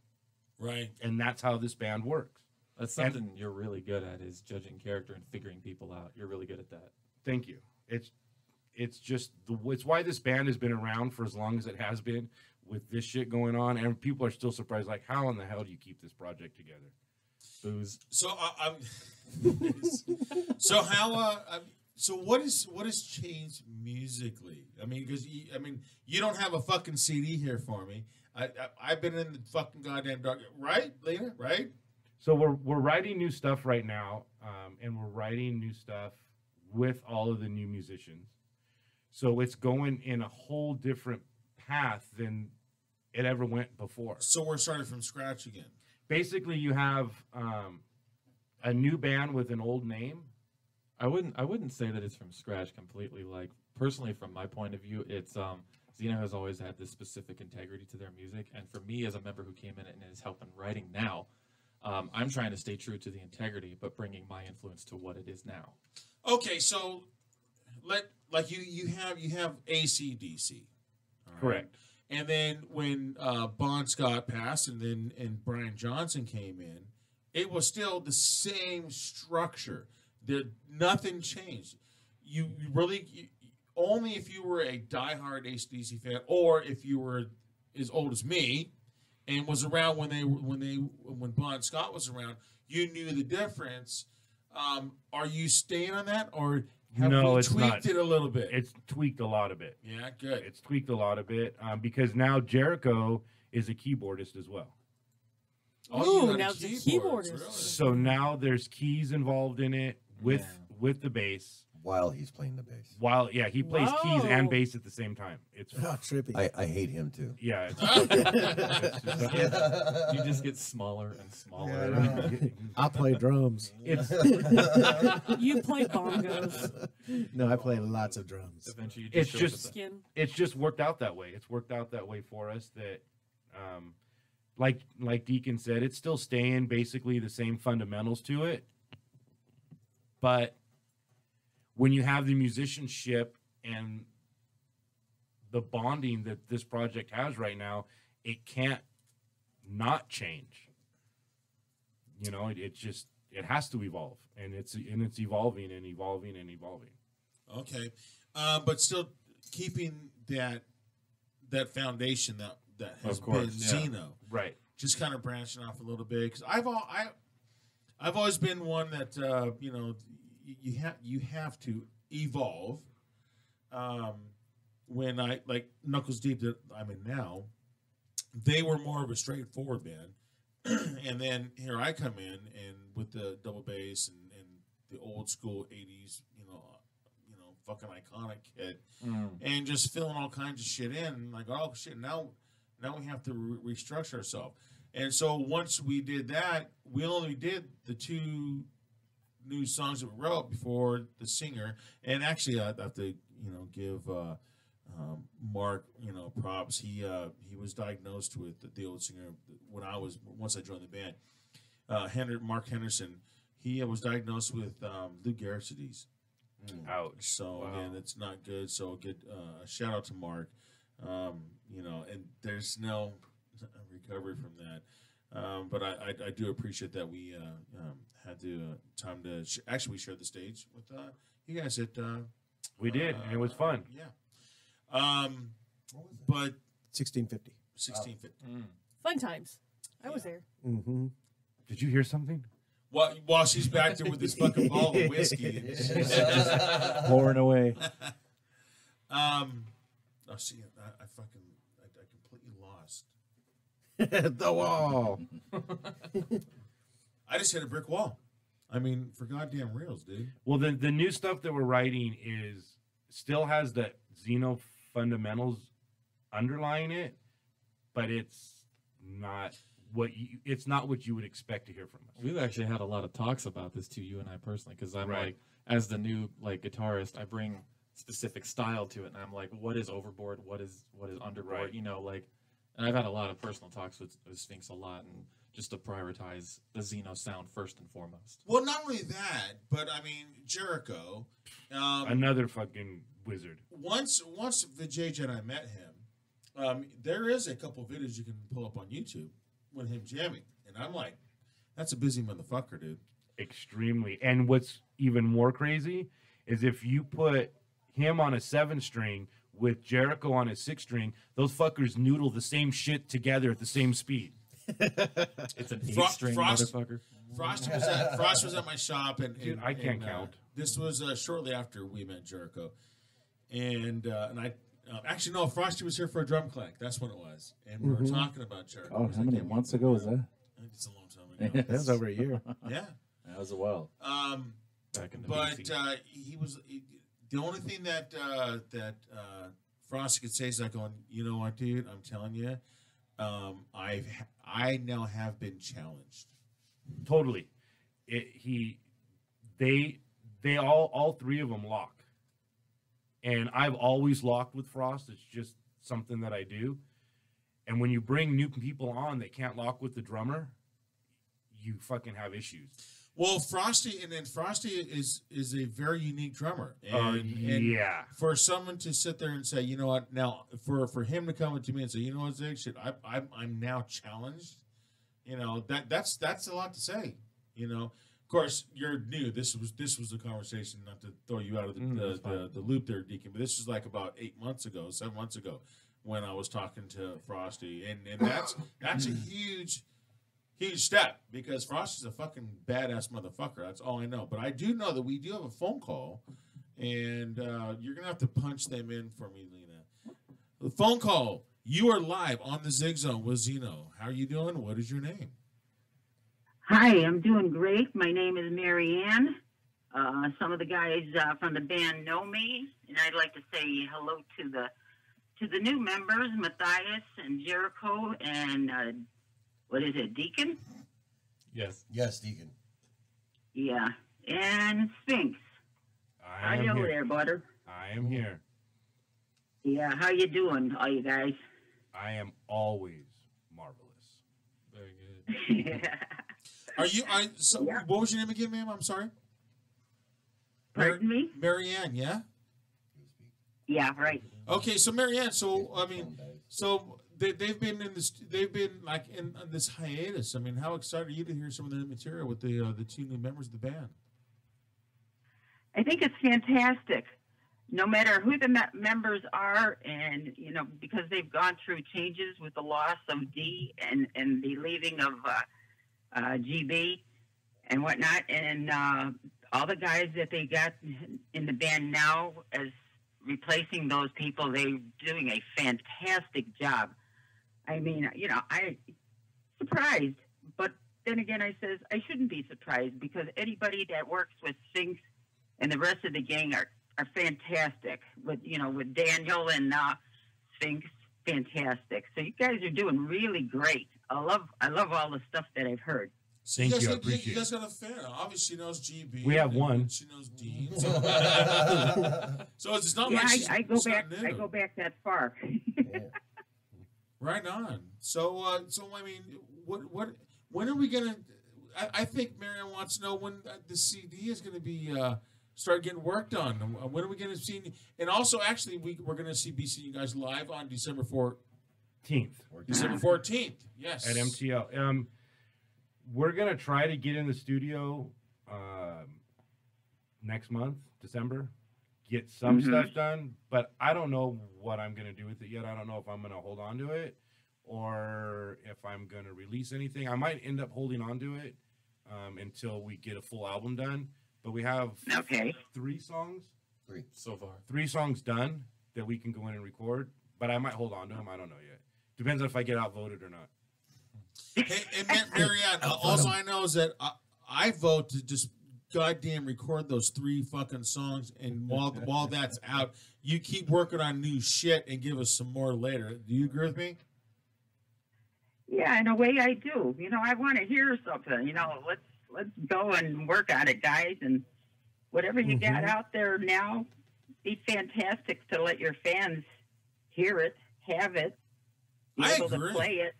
Right. And that's how this band works. That's something you're really good at, is judging character and figuring people out. You're really good at that. Thank you. It's just it's why this band has been around for as long as it has been with this shit going on, and people are still surprised, like, how in the hell do you keep this project together? Booze. So so what has changed musically? I mean, because you don't have a fucking CD here for me. I've been in the fucking goddamn dark, right, Lena? Right? So we're writing new stuff right now, and we're writing new stuff with all of the new musicians. So it's going in a whole different path than it ever went before. So we're starting from scratch again. Basically, you have a new band with an old name. I wouldn't say that it's from scratch completely. Like personally, from my point of view, it's Xeno has always had this specific integrity to their music, and for me as a member who came in and is helping writing now, I'm trying to stay true to the integrity, but bringing my influence to what it is now. Okay, so you have AC/DC, all right? Correct. And then when Bon Scott passed, and Brian Johnson came in, it was still the same structure. Nothing changed. You really only if you were a diehard AC/DC fan, or if you were as old as me and was around when Bon Scott was around, you knew the difference. Are you staying on that, or have we tweaked it a little bit? It's tweaked a lot of it. Yeah, good. It's tweaked a lot of it because now Jericho is a keyboardist as well. Oh, Ooh, now it's a keyboardist. Really? So now there's keys involved in it with the bass. While he's playing the bass. He plays keys and Whoa. bass at the same time. It's Oh, trippy. I hate him too. yeah. You just get smaller and smaller. I play drums. It's You play bongos. No, I play lots of drums. Eventually, you It's show up just- at the- Skin. it's just worked out that way. It's worked out that way for us that like Deacon said, it's still staying basically the same fundamentals to it. But when you have the musicianship and the bonding that this project has right now, it can't not change. You know, it has to evolve, and it's evolving and evolving and evolving. Okay, but still keeping that foundation that has Of course, been yeah. Xeno. Right. Just kind of branching off a little bit, because I've always been one that you have to evolve. When I like Knuckles Deep that I'm in now, they were more of a straightforward band, and then here I come in and with the double bass and the old school '80s, fucking iconic kit, and just filling all kinds of shit in. And like, oh shit, now we have to restructure ourselves. And so once we did that, we only did the 2 new songs that we wrote before the singer. And actually, I have to give Mark props. He was diagnosed with the old singer once I joined the band. Mark Henderson, he was diagnosed with Lou Gehrig's disease. Ouch. So Wow. again, it's not good. So good shout out to Mark. And there's no recovery from that. But I do appreciate that we had the time to actually we shared the stage with you guys at We did, and it was fun. Yeah. But 1650. 1650. Fun times. I was there. Mm-hmm. Did you hear something? While she's back there with this fucking bottle of whiskey. And she's, Pouring away. oh, see, I completely lost. The wall. I just hit a brick wall. I mean, for goddamn reals, dude. Well, the new stuff that we're writing still has the Xeno fundamentals underlying it, but it's not what you would expect to hear from us. We've actually had a lot of talks about this too, you and I personally, because I'm Right. like, as the new guitarist, I bring specific style to it, and I'm like, what is overboard? What is underboard? Right. And I've had a lot of personal talks with Sphinx a lot, and just to prioritize the Xeno sound first and foremost. Well, not only that, but I mean, Jericho. Another fucking wizard. Once Vijay and I met him, there is a couple of videos you can pull up on YouTube with him jamming, and I'm like, that's a busy motherfucker, dude. Extremely. And what's even more crazy is if you put him on a 7-string with Jericho on a 6-string, those fuckers noodle the same shit together at the same speed. It's an 8-string motherfucker. Frost was at my shop, and Dude, I can't count. This was shortly after we met Jericho, and I actually no, Frosty was here for a drum clinic. That's when it was, and we were talking about Jericho. Oh, how many months ago was that? It's a long time ago. That was over a year. Yeah. That was a while. Back in the But BC. The only thing that Frosty could say is like, going, you know what, dude? I'm telling you, I now have been challenged. Totally. They all three of them lock, and I've always locked with Frost. It's just something that I do. And when you bring new people on that can't lock with the drummer, you fucking have issues. Well, Frosty is a very unique drummer. And yeah. For someone to sit there and say, you know what, now for him to come to me and say, you know what, Zig, shit, I'm now challenged. You know, that's a lot to say. You know, of course, you're new. This was the conversation, not to throw you out of the loop there, Deacon, but this was like about 7 months ago when I was talking to Frosty, and that's a huge step, because Frosty's a fucking badass motherfucker. That's all I know. But I do know that we do have a phone call, and you're gonna have to punch them in for me, Lena. The phone call. You are live on the Zig Zone with Zeno. How are you doing? What is your name? Hi, I'm doing great. My name is Mary Ann. Some of the guys from the band know me, and I'd like to say hello to the new members, Matthias and Jericho, and what is it, Deacon? Yes, Deacon. Yeah, and Sphinx. How you there, butter? I am here. Yeah, how you doing, all you guys? I am always marvelous. Very good. Yeah. Yeah. What was your name again, ma'am? I'm sorry. Pardon me? Mary Ann, yeah? Yeah, right. Okay, so Mary Ann, they've been in this. They've been like in this hiatus. I mean, how excited are you to hear some of the material with the two new members of the band? I think it's fantastic. No matter who the members are, and because they've gone through changes with the loss of D and the leaving of GB and whatnot, and all the guys that they got in the band now as replacing those people, they're doing a fantastic job. I mean, I surprised, but then again, I says I shouldn't be surprised, because anybody that works with Sphinx and the rest of the gang are fantastic. With Daniel and Sphinx, fantastic. So you guys are doing really great. I love all the stuff that I've heard. Thank you. I appreciate it. You guys got a fan. Obviously, she knows GB. We have one. She knows Dean. So it's not like she's I go back. new. I go back that far. Right on. So I mean, when are we gonna? I think Marianne wants to know when the CD is gonna be start getting worked on. When are we gonna see? And also, actually, we're gonna be seeing you guys live on December 14th. December 14th. Yes. At MTL. We're gonna try to get in the studio next month, December. Get some stuff done, but I don't know what I'm going to do with it yet. I don't know if I'm going to hold on to it or if I'm going to release anything. I might end up holding on to it until we get a full album done. But we have 3 songs. 3 so far. 3 songs done that we can go in and record, but I might hold on to them. I don't know yet. Depends on if I get outvoted or not. Hey, and Marianne, also I know is that I vote to just goddamn record those 3 fucking songs, and while that's out, you keep working on new shit and give us some more later. Do you agree with me? Yeah, in a way I do. I want to hear something. Let's go and work on it, guys, and whatever you got out there now, be fantastic to let your fans hear it, have it, be able to play it.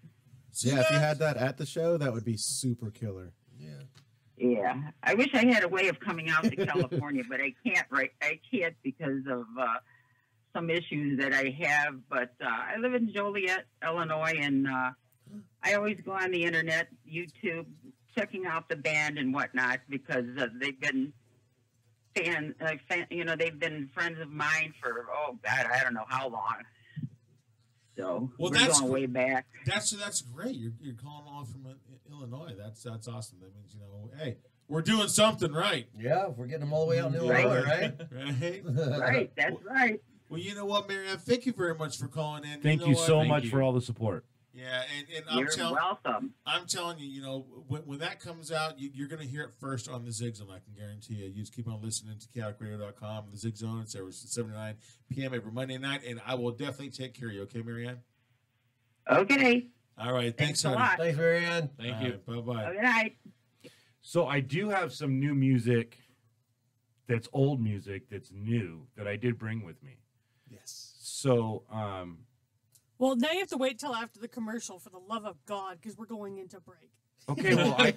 Yeah, if you had that at the show, that would be super killer. Yeah, I wish I had a way of coming out to California, but I can't. I can't because of some issues that I have. But I live in Joliet, Illinois, and I always go on the internet, YouTube, checking out the band and whatnot, because they've been they've been friends of mine for I don't know how long. So we're going way back. That's great. You're calling all from Illinois. That's awesome. That means hey, we're doing something right. Yeah, we're getting them all the way out in Illinois, right? Right. Right. That's right. Well, you know what, Marianne? Thank you very much for calling in. Thank you so much for all the support. Yeah, and You're welcome. I'm telling you, you know, when that comes out, you're going to hear it first on the Zig Zone. I can guarantee you. You just keep on listening to chaoticradio.com, the Zig Zone. It's every 7 to 9 p.m. every Monday night, and I will definitely take care of you. Okay, Marianne? Okay. All right. Thanks a honey. lot. Thanks, Marianne. Thank you. Bye-bye. Good night. So I do have some new music that's old music that's new that I did bring with me. Yes. So, Well, now you have to wait till after the commercial, for the love of God, because we're going into break. okay, well, I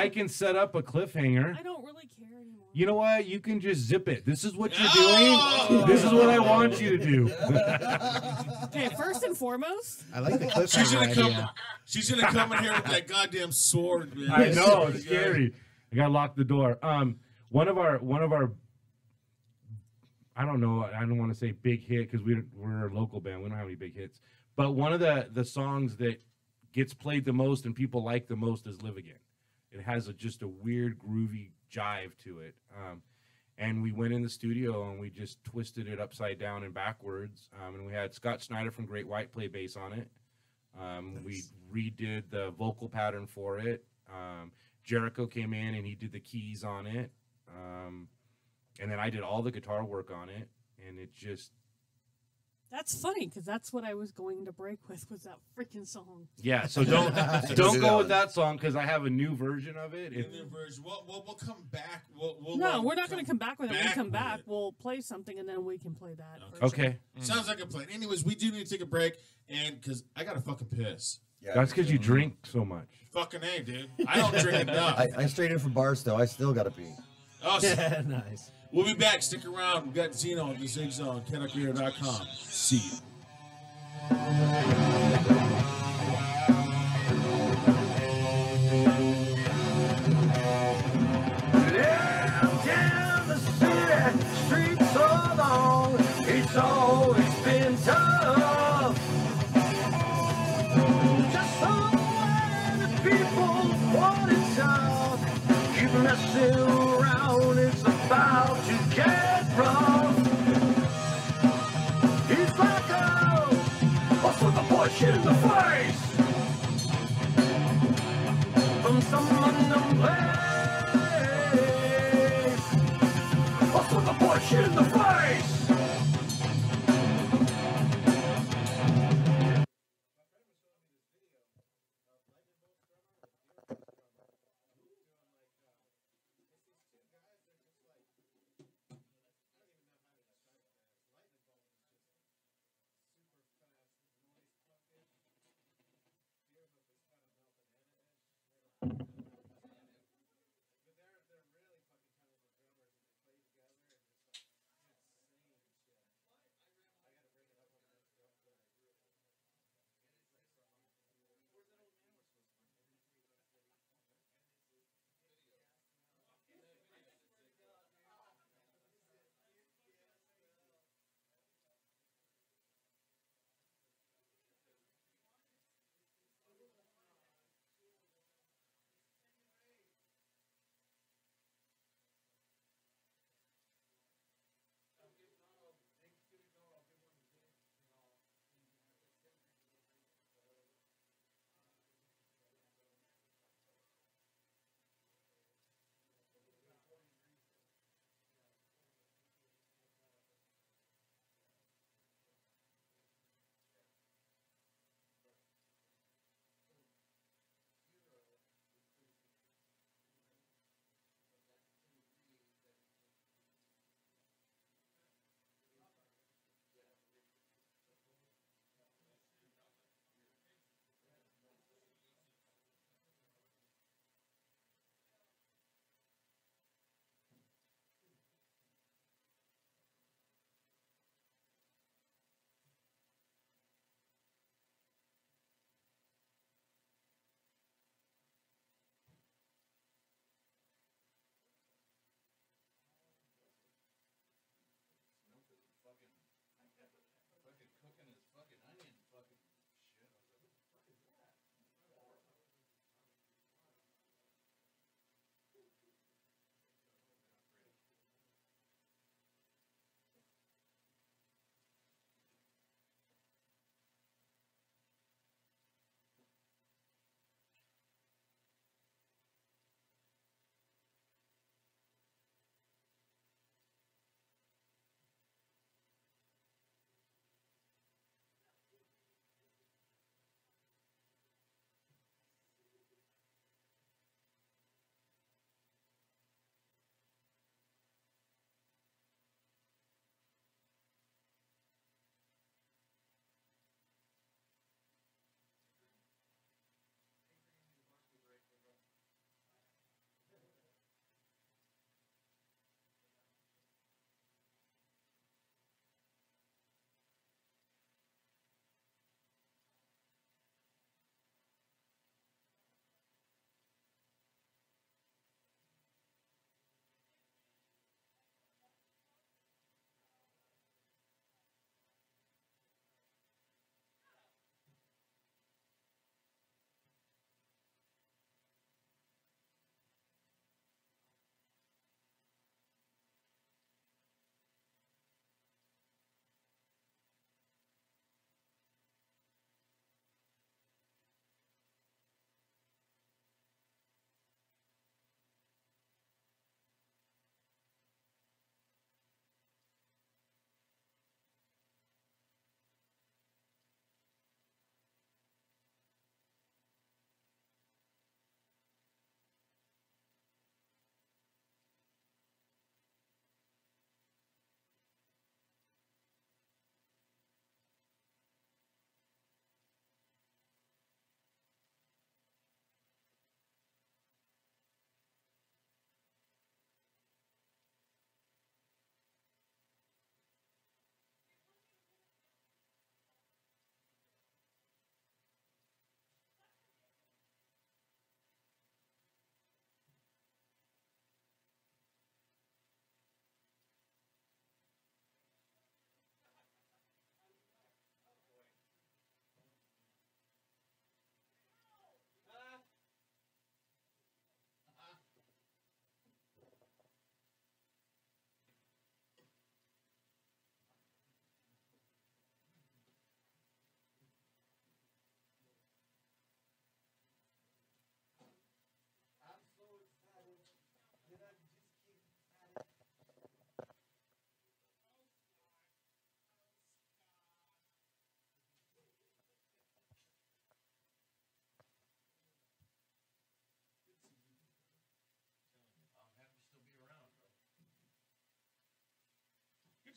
can set up a cliffhanger. I don't really care anymore. You know what? You can just zip it. This is what you're doing. This is what I want you to do. Okay, first and foremost, I like the She's cliffhanger gonna come. idea. She's gonna come in here with that goddamn sword, man. I know, it's scary. I gotta lock the door. One of our I don't know, I don't want to say big hit because we're a local band. We don't have any big hits. But one of the songs that gets played the most and people like the most is Live Again. It has just a weird, groovy jive to it. And we went in the studio and we just twisted it upside down and backwards. And we had Scott Snyder from Great White play bass on it. We redid the vocal pattern for it. Jericho came in and he did the keys on it. And then I did all the guitar work on it. And it just... that's funny, because that's what I was going to break with, was that freaking song. Yeah, so don't go with that song, because I have a new version of it. In the version, we'll come back. No, we're not going to come back with it. When we come with back, it. we'll play something, and then we can play that. Okay. Sounds like a plan. Anyways, we do need to take a break, and because I got to fucking piss. Yeah, That's because you drink so much. Fucking A, dude. I don't drink enough. I strayed in from bars, though. I still got to pee. Oh, Yeah, nice. we'll be back. Stick around. We got Zeno on the Zig Zone, chaoticradio.com. See you. Down the city streets so long, it's always been tough. Just the way the people want to talk, keep messing around, it's about to get rough. He's like us with a push in the face from some unknown place. Us with a push in the face.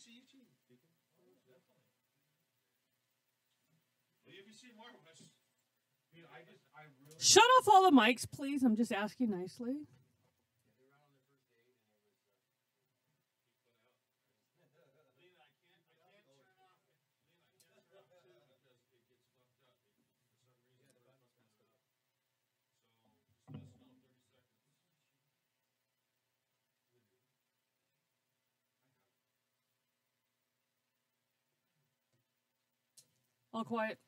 see you too. Well, if you see more of us, dude, I really. Shut off all the mics, please. I'm just asking nicely. All quiet.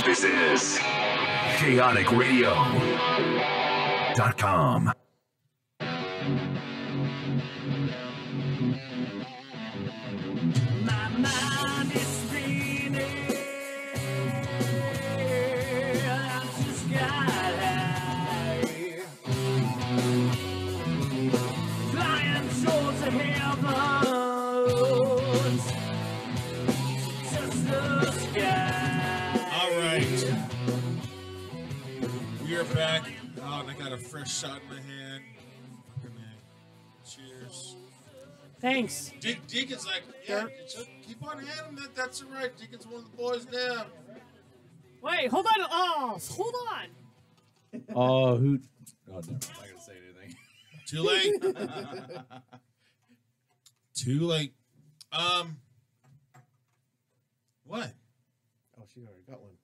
This is chaoticradio.com. My mind is spinning. I'm just got high. Flying towards the heavens. Just the sky. All right. We are back. Oh, and I got a fresh shot in my hand. Fucking A. Cheers. Thanks. Deacon's like, yeah, keep on handing that. That's all right. Deacon's one of the boys now. Wait, hold on. Oh, hold on. Oh, who? Oh, no, I'm not gonna say anything. Too late. Too late. What? Oh, she already got one.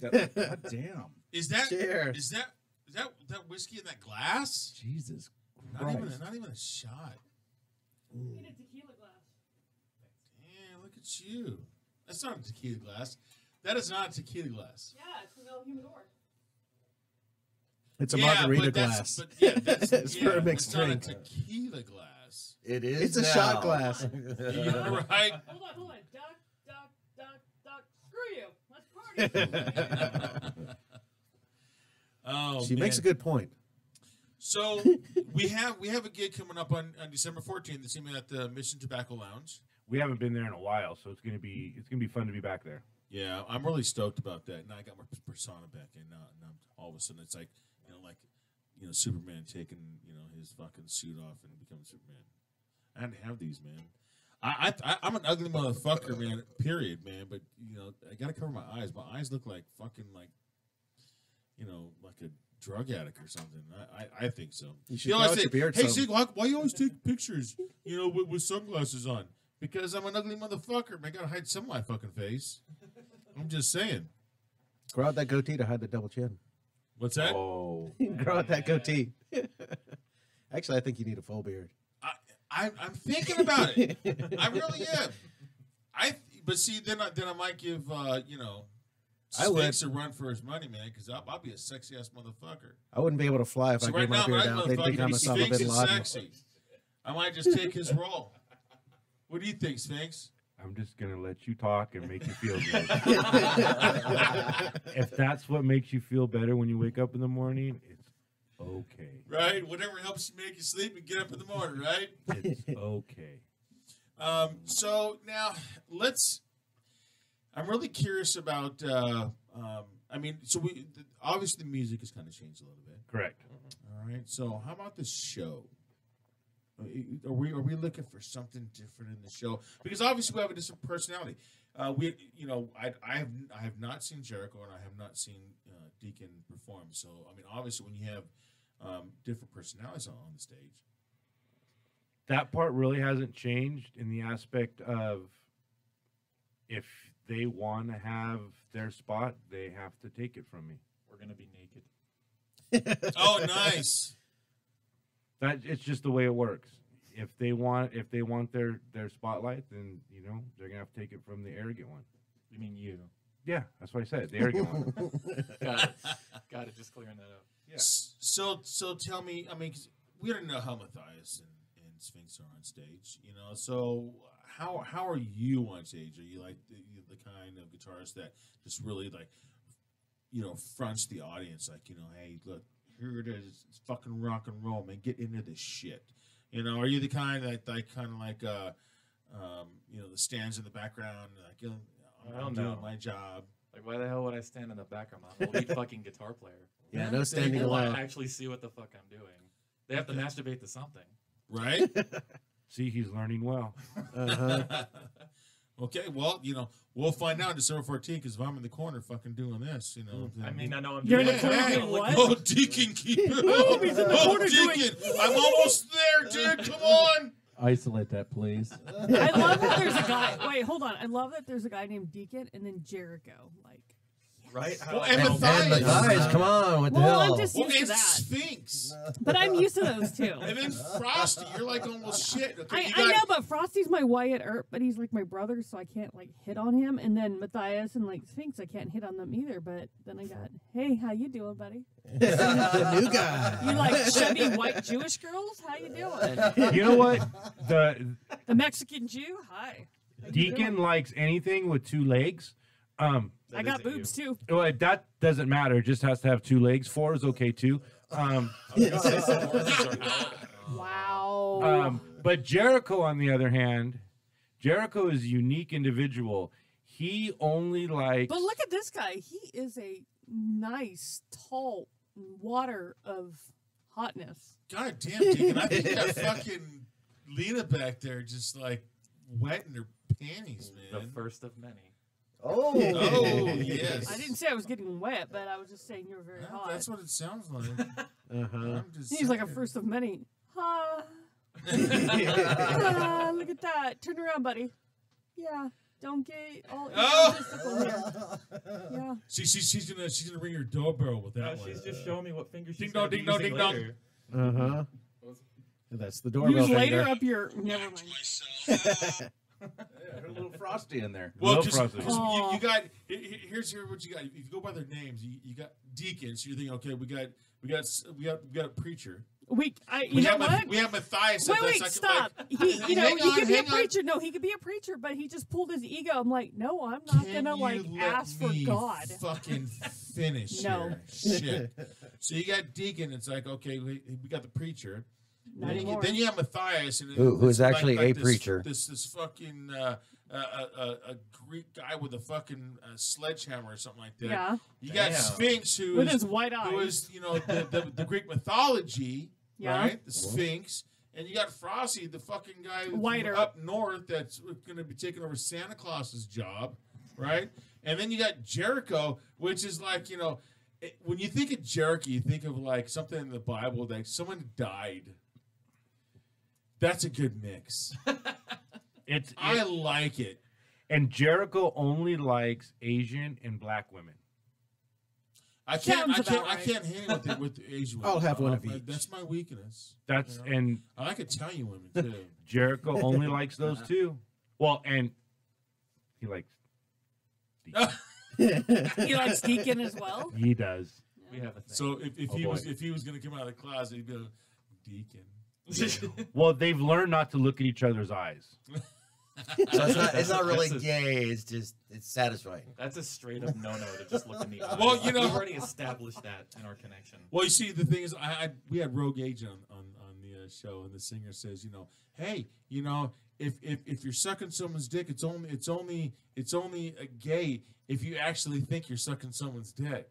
God damn. Is that Cheers. is that whiskey in that glass? Jesus Not Christ. even a shot. Need a tequila glass. Damn, look at you. That's not a tequila glass. That is not a tequila glass. Yeah, it's an El Humidor. It's a Yeah, margarita but that's- glass. But yeah, that's, It's for a mixed it's not drink. a tequila glass. It is. It's a now. shot glass. You're right. Hold on. Duck. Screw you. Let's party. Oh, She makes a good point. So we have a gig coming up on December 14th. It's at the Mission Tobacco Lounge. We haven't been there in a while, so it's gonna be fun to be back there. Yeah, I'm really stoked about that. Now I got my persona back, and now all of a sudden it's like Superman taking his fucking suit off and becoming Superman. I had to have these, man. I'm an ugly motherfucker, man. Period, man. But I gotta cover my eyes. My eyes look like fucking like a drug addict or something. I think so. You should grow out your beard some. Zig, why you always take pictures, with sunglasses on? Because I'm an ugly motherfucker. Man, I gotta hide some of my fucking face. I'm just saying. Grow out that goatee to hide the double chin. What's that? Oh. Grow out that goatee. Actually, I think you need a full beard. I'm thinking about it. I really am. But see, then I might give I Sphinx a run for his money, man, because I'll be a sexy ass motherfucker. I wouldn't be able to fly if So I right grew my now, beard right, out. They'd think I'm motherfucker, Osama Sphinx bin is Laden. sexy. I might just take his role. What do you think, Sphinx? I'm just gonna let you talk and make you feel good. If that's what makes you feel better when you wake up in the morning, it's okay. Right? Whatever helps you make you sleep and get up in the morning, right? It's okay. So now I'm really curious about. Obviously the music has kind of changed a little bit. Correct. All right. So how about the show? Are we looking for something different in the show? Because obviously we have a different personality. I have not seen Jericho and I have not seen Deacon perform. So I mean, obviously when you have different personalities on the stage. That part really hasn't changed in the aspect of if they want to have their spot, they have to take it from me. We're gonna be naked. Oh, nice. That it's just the way it works. If they want their spotlight, then they're gonna have to take it from the arrogant one. You mean you? Yeah, that's what I said. The arrogant one. Got it. Just clearing that up. Yeah. So tell me, I mean, 'cause we don't know how Matthias and Sphinx are on stage, you know. So how are you on stage? Are you like the kind of guitarist that just really like, you know, fronts the audience, like, you know, hey, look, here it is, it's fucking rock and roll, man, get into this shit. You know, are you the kind that you know, the stands in the background, like, you know, I'm doing my job. Like, why the hell would I stand in the background? I'm a lead fucking guitar player. Yeah, no standing People alone. actually see what the fuck I'm doing. They have to masturbate to something. Right? See, he's learning well. Okay, well, you know, we'll find out December 14th, because if I'm in the corner fucking doing this, you know. I mean, I know I'm You're doing in the corner doing what? Oh, Deacon, keep it Oh, up. he's in the Oh, corner doing- Deacon, I'm almost there, dude, come on. Isolate that, please. I love that there's a guy. Wait, hold on. I love that there's a guy named Deacon and then Jericho. Like, right? Well, and And Matthias, come on, what the well, hell? I'm just Well, used to and that. Sphinx. But I'm used to those too. And then Frosty, you're like almost shit. Okay, you I got- know, but Frosty's my Wyatt Earp, but he's like my brother, so I can't like hit on him. And then Matthias and like Sphinx, I can't hit on them either. But then I got, hey, how you doing, buddy? The new guy. You like chubby white Jewish girls? How you doing? You know what? The The Mexican Jew? Hi. How you Deacon doing? likes anything with two legs. I got boobs too. Well, that doesn't matter. It just has to have two legs. 4 is okay too. Wow. But Jericho, on the other hand, Jericho is a unique individual. He only likes. But look at this guy. He is a nice, tall water of hotness. God damn, Deacon, I think that fucking Lena back there just like wet in her panties, man. The first of many. Oh, yes. I didn't say I was getting wet, but I was just saying you were very hot. That's what it sounds like. I'm just He's like a saying. first of many. Ha. Ah, look at that. Turn around, buddy. Yeah. Don't get all egotistical here. Yeah. She's gonna ring your doorbell with that No, one. she's just showing me what finger she's Ding dong, gonna be ding dong, using ding dong. later. Uh-huh. That's the doorbell Use finger. later up your. Never mind. A little Frosty in there. Well, Love because Frosty. you got here's what you got. If you go by their names, you got deacons. So you're thinking, okay, we got a preacher. You know what? We have Matthias. Wait, that's stop. Like, He hang on, could be a hang on. preacher. No, he could be a preacher, but he just pulled his ego. I'm like, no, I'm not Can gonna like you let ask for me God. Fucking finish. No. Here. Shit. So you got deacon. It's like, okay, we got the preacher. Not anymore. Then you have Matthias, and Who is it's like- actually like a this- preacher. This fucking a Greek guy with a fucking sledgehammer or something like that. Yeah. You got Damn. Sphinx, who With is- his white who eyes. is the Greek mythology, Yeah. right? The Sphinx. And you got Frosty, the fucking guy from Whiter. up north that's going to be taking over Santa Claus's job, right? And then you got Jericho, which is like, you know, when you think of Jericho, you think of like something in the Bible that someone died. That's a good mix. I like it. And Jericho only likes Asian and black women. I can't hang with the Asian women. I'll have one of each. That's my weakness. That's you know? and I like Italian women too. Jericho only likes those two. Well, and he likes. He likes Deacon as well. He does. We have a thing. So if Oh, he boy. was going to come out of the closet, he'd be like, Deacon. Well, they've learned not to look at each other's eyes. So it's not really That's a- gay. It's just it's satisfying. That's a straight up no to just look in the eye. Well, you know- we've already established that in our connection. Well, you see, the thing is, we had Rogue Age on the show, and the singer says, you know, hey, you know, if you're sucking someone's dick, it's only a gay if you actually think you're sucking someone's dick.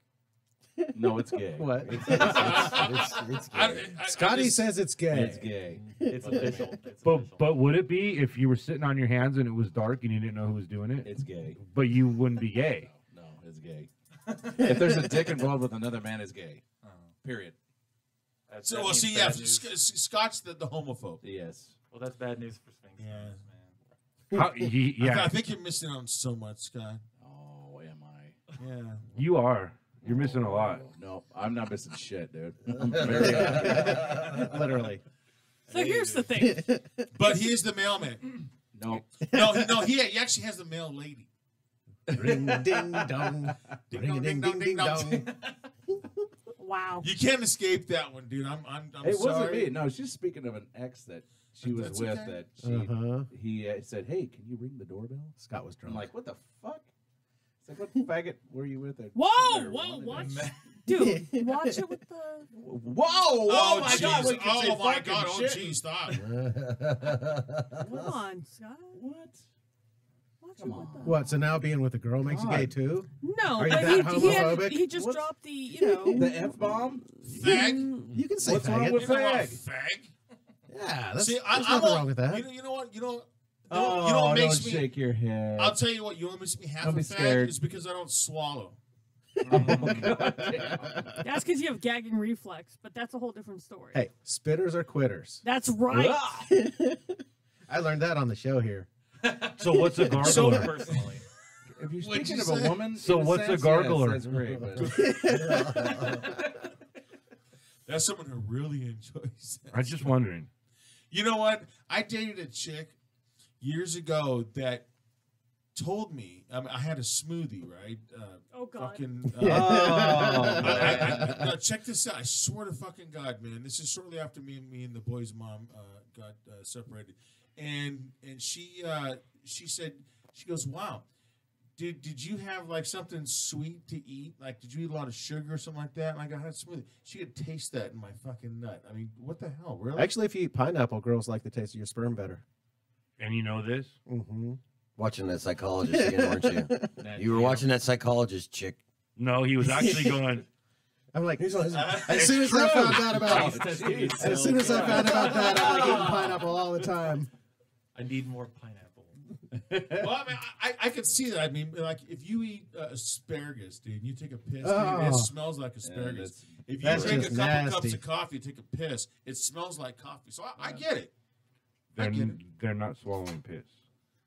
No, it's gay. What? It's gay. Scotty says it's gay. It's gay. It's official. It's But official. but would it be if you were sitting on your hands and it was dark and you didn't know who was doing it? It's gay. But you wouldn't be gay. No, it's gay. If there's a dick involved with another man, it's gay. Period. So, That well, means see, bad yeah, news. Scott's the homophobe. Yes. Well, that's bad news for Sphinx. Yeah. man. How, yeah, I think you're missing out on so much, Scott. Oh, am I? Yeah. you are. You're missing a lot. No, I'm not missing shit, dude. I'm very happy. Literally. So here's the thing. But he is the mailman. No. No, he actually has the mail lady. Ring ding dong. Ring ding ding ding dong. Wow. You can't escape that one, dude. I'm It sorry. wasn't me. No, she's speaking of an ex that she was That's with. okay. That she he said, "Hey, can you ring the doorbell?" Scott was drunk. I'm like, "What the fuck?" It's like, "What faggot were you with?" There? Whoa, There, whoa, one watch, of them. dude, watch it with the. Whoa! Oh my God! jeez. We can say Oh my fucking God! Oh shit. jeez! Stop. Come on, Scott. What? Watch Come it with on. the. What? So now being with a girl makes you gay too? No, Are you but that he homophobic? he just What's- dropped the, you know. The F bomb? Fag. You can say What's wrong faggot. with You know what, fag? fag. Yeah, that's, See, there's I'm nothing wrong with that. You know what? You know Oh, what makes don't me. shake your head. I'll tell you what. You know what makes me half Don't a be fag scared. is because I don't swallow. Oh, God damn. That's because you have gagging reflex, but that's a whole different story. Hey, spitters are quitters. That's right. I learned that on the show here. So what's a So gargler? personally, If you're What'd speaking you of say? a woman, So in what's a sense, gargler? Yes, that's great. But That's someone who really enjoys that. I'm just wondering. You know what? I dated a chick years ago that told me. I had a smoothie, right? Oh, God. Fucking. No, check this out. I swear to fucking God, man. This is shortly after me and the boy's mom got separated, and she said, she goes, "Wow, did you have like something sweet to eat? Like, did you eat a lot of sugar or something like that?" And I got a smoothie. She could taste that in my fucking nut. I mean, what the hell, really? Actually, if you eat pineapple, girls like the taste of your sperm better. And you know this? Mm-hmm. Watching that psychologist again, weren't you? You were watching that psychologist chick. No, he was actually going. I'm like, He's on as soon as I found out about, Jesus as soon as I found out that, I'm like eating pineapple all the time. I need more pineapple. Well, I mean, I could see that. I mean, like if you eat asparagus, dude, and you take a piss, Oh. dude, it smells like asparagus. If you that's drink a just couple nasty. cups of coffee, take a piss, it smells like coffee. So I get it. I They're, get it. they're not swallowing piss.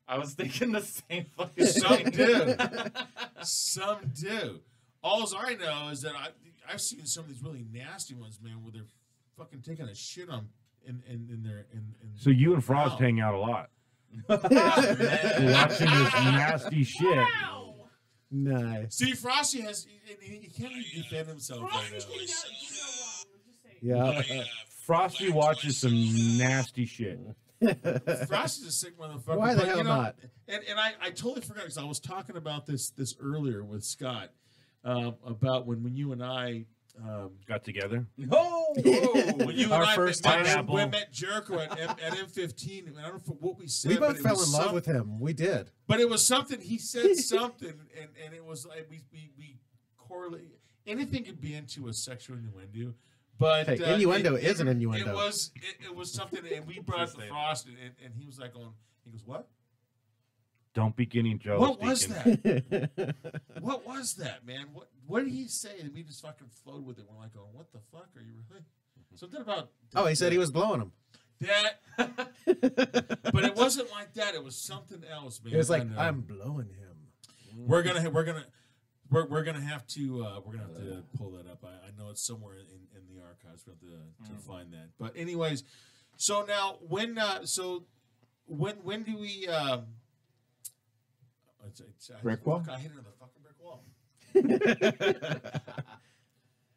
I was thinking the same fucking Some thing. do. Some do. All I know is that I've seen some of these really nasty ones, man, where they're fucking taking a shit on in their. So you and Frost mouth. hang out a lot. Watching this nasty shit. Nice. See, Frosty has he can't even defend himself right now. Yeah. Frosty watches some nasty shit. Frosty's a sick motherfucker. Why the but, hell you know, not? And I totally forgot because I was talking about this earlier with Scott about when you and I Got together. Oh, when you and Our I first met, pineapple. we met Jericho at M15. I don't know what we said. We but both it fell was in love with him. We did. But it was something he said something, and it was like we correlate. Anything could be into a sexual innuendo, but Hey, innuendo is an innuendo. It was something, and we brought up the Frost, and he was like, he goes, what? Don't be getting jealous. What was Deacon. that? What was that, man? What did he say? And we just fucking flowed with it. We're like, going, what the fuck? Are you really? Something about. Oh, he said he was blowing him. That. But it wasn't like that. It was something else, man. It was like, And, I'm blowing him. we're gonna have to pull that up. I know it's somewhere in the archives. We have to find that. But anyways, so now when do we? Brick wall? I hit another fucking brick wall.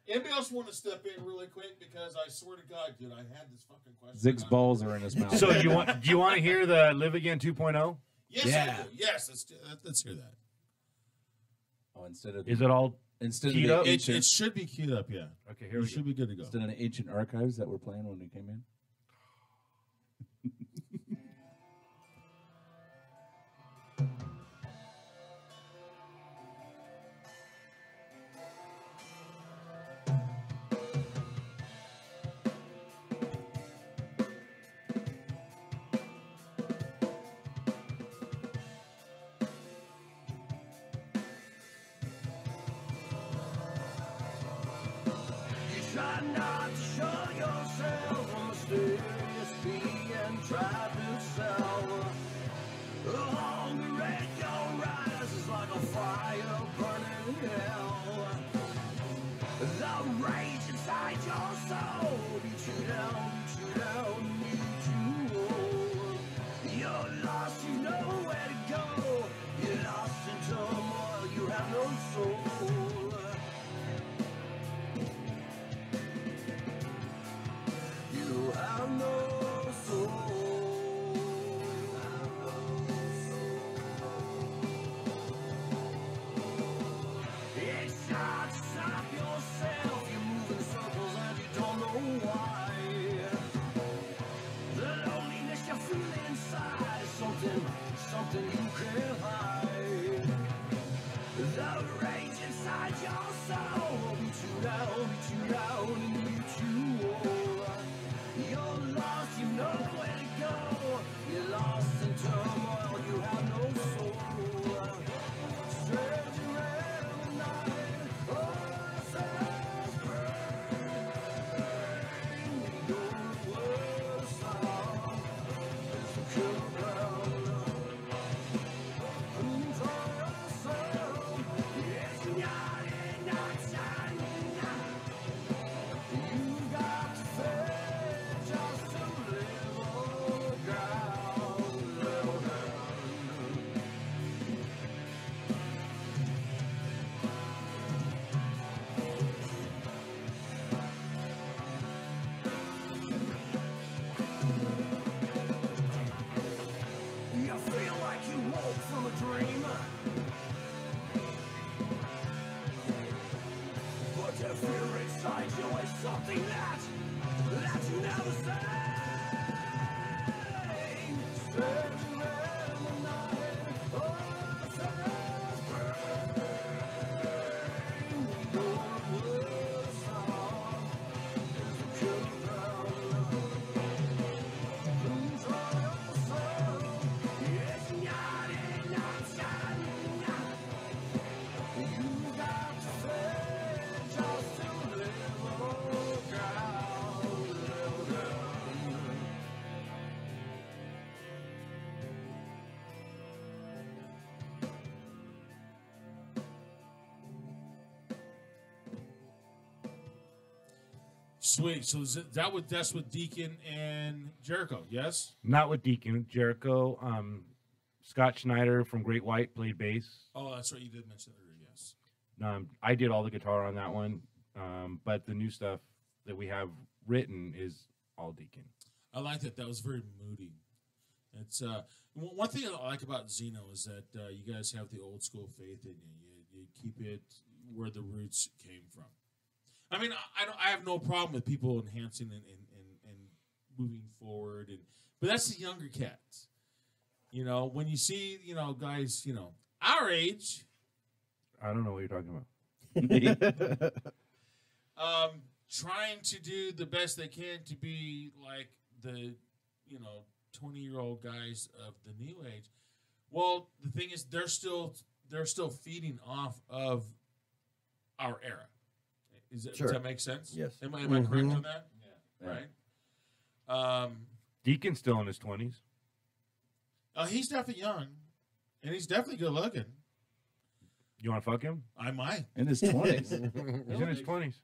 Anybody else want to step in really quick? Because I swear to God, dude, I had this fucking question. Zig's balls are in his mouth. So do you want to hear the Live Again 2.0? Yes, Yeah. I do. Yes, let's hear that. Oh, instead of Is it all instead of keyed the up? ancient, It should be queued up. Yeah. Okay, here We we should go. be good to go. instead of the ancient archives that were playing when we came in. You try not to show yourself a mysterious being, try to sell. The hunger in your eyes is like a fire burning hell. The rage inside your soul beats you down, beats you roll. You're lost, you know where to go. You're lost into Sweet. So that's with Deacon and Jericho, yes? Not with Deacon. Jericho. Scott Schneider from Great White played bass. Oh, that's right. You did mention that earlier, yes. I did all the guitar on that one. But the new stuff that we have written is all Deacon. I like that. That was very moody. It's one thing I like about Xeno is that you guys have the old school faith in you. You keep it where the roots came from. I mean, I have no problem with people enhancing and moving forward, but that's the younger cats. You know, when you see guys, our age. I don't know what you're talking about. Trying to do the best they can to be like the 20-year-old guys of the new age. Well, the thing is, they're still feeding off of our era. Does that make sense? Yes. Am I correct on that? Yeah. Right. Deacon's still in his 20s. He's definitely young, and he's definitely good looking. You want to fuck him? I might. In his 20s. He's in his 20s.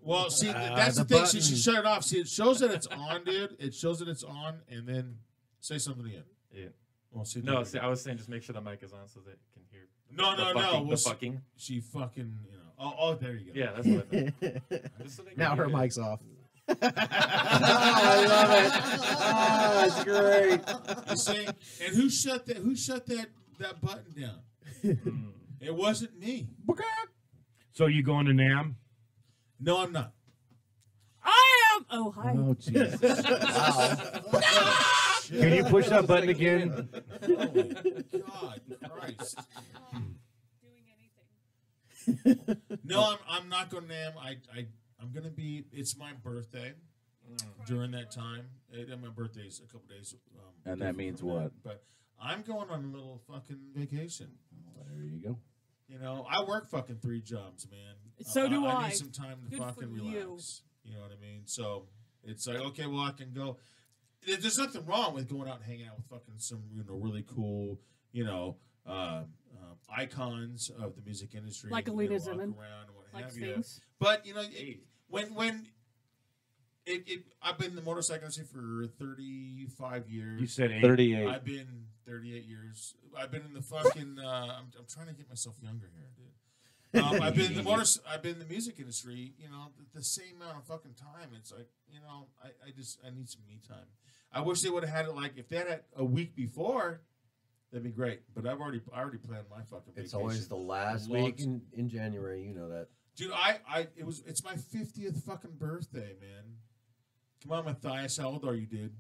Well, see, that's the thing. So you should shut it off. See, it shows that it's on, dude. It shows that it's on, and then say something again. Yeah. Well, see, No, see, I was saying just make sure the mic is on so that it can hear. No. The fucking. She fucking, Oh, there you go. Yeah, that's what I meant. Just so they can Now hear her it. mic's off. I love it. That's great. You see, and who shut that button down? It wasn't me. So you going to NAMM? No, I'm not. I am. Oh, hi. Oh, Jesus. Can you push that button again? Oh my God, Christ. Doing anything. No, I'm not going to NAMM. I'm going to be. It's my birthday during that time. And my birthday's a couple days. And that means from what? But I'm going on a little fucking vacation. There you go. I work fucking 3 jobs, man. So do I. I need some time to Good for fucking you. relax. You know what I mean? So it's like, okay, well, I can go. There's nothing wrong with going out and hanging out with fucking some, really cool, icons of the music industry. Like and, Alina walk Zimmerman. around and what Like have you. Sphinx. But, when I've been in the motorcycle industry for 35 years. You said 8. 38. I've been 38 years. I've been in the fucking. I'm trying to get myself younger here, dude. I've been in the music industry. The same amount of fucking time. It's like I need some me time. I wish they would have had it like if they had it a week before, that'd be great. But I already planned my fucking vacation. It's always the last week in January. You know that, dude. It's my 50th fucking birthday, man. Come on, Matthias. How old are you, dude?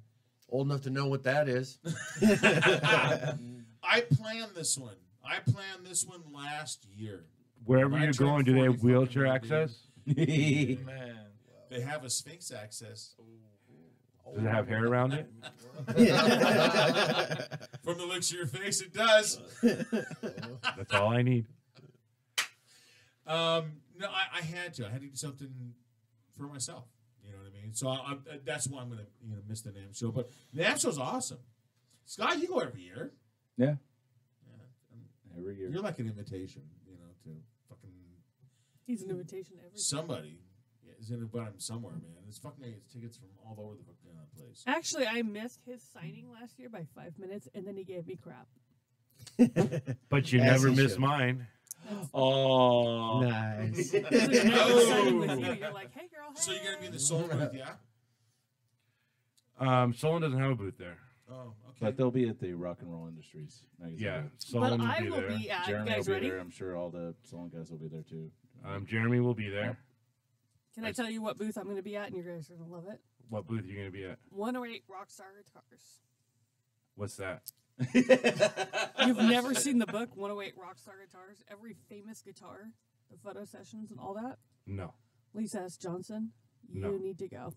old enough to know what that is. I planned this one. I planned this one last year. Wherever When I you're turned going, do they have 40 fucking wheelchair years, access? Man. They have a Sphinx access. Does it have hair around it? From the looks of your face, it does. That's all I need. No, I had to. I had to do something for myself. You know what I mean? So that's why I'm going to miss the NAMM show. But the NAMM show's awesome. Scott, you go every year. Yeah. Every year. You're like an invitation, to fucking He's an invitation to everything. somebody. Is in about him somewhere, man. It's fucking tickets from all over the fucking place. Actually, I missed his signing last year by 5 minutes, and then he gave me crap. But you As never he miss should. mine. Oh. Nice. Signing with you, you're like, hey, girl, hey. So you're gonna be in the soul booth, yeah? Solon doesn't have a booth there. Oh, okay. But they'll be at the Rock and Roll Industries magazine. Yeah, But Solon will I be will there. be at. You Jeremy will guys be ready? there. I'm sure all the Solon guys will be there too. Jeremy will be there. Can I tell you what booth I'm going to be at, and you guys are going to love it? What booth are you going to be at? 108 Rockstar Guitars. What's that? You've never seen the book 108 Rockstar Guitars? Every famous guitar, the photo sessions, and all that? No. Lisa S. Johnson, you No. need to go.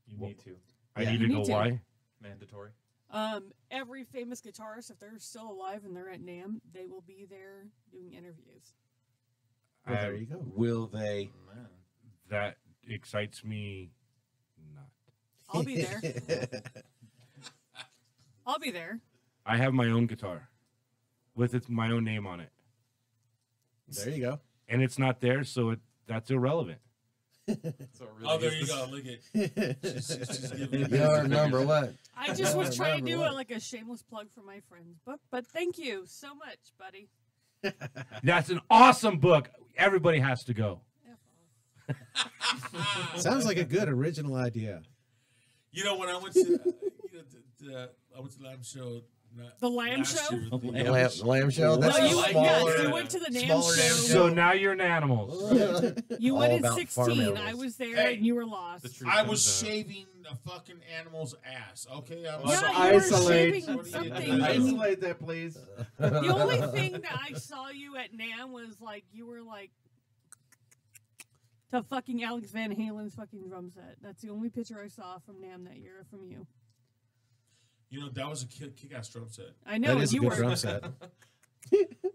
You need to. I Yeah. need to You go. need to. Why? Mandatory. Every famous guitarist, if they're still alive and they're at NAMM, they will be there doing interviews. Well, there you go. Will they? Man. That excites me not. I'll be there. I'll be there. I have my own guitar with my own name on it. There you go. And it's not there, so that's irrelevant. So it really Oh, there is you the- go. Look at she's giving Your number what? I just was trying to do Number it like a shameless plug for my friend's book, but thank you so much, buddy. That's an awesome book. Everybody has to go. Sounds like a good original idea. You know, when I went to I went to the Lamb Show. The Lamb last Show? year with The lamb show. No, That's you, a smaller. you went to the NAM smaller show. NAM So now you're an animal. You All went in about farm 16. animals. I was there Hey, and you were lost. The truth I was comes out. shaving a fucking animal's ass. Okay, I'm Yeah, sorry. you were Isolate. shaving What do you something. do? and Isolate that, please. the only thing that I saw you at NAM was like you were like to fucking Alex Van Halen's fucking drum set. That's the only picture I saw from NAM that year from you. You know, that was a kick-ass drum set. I know That is a you good were. drum set.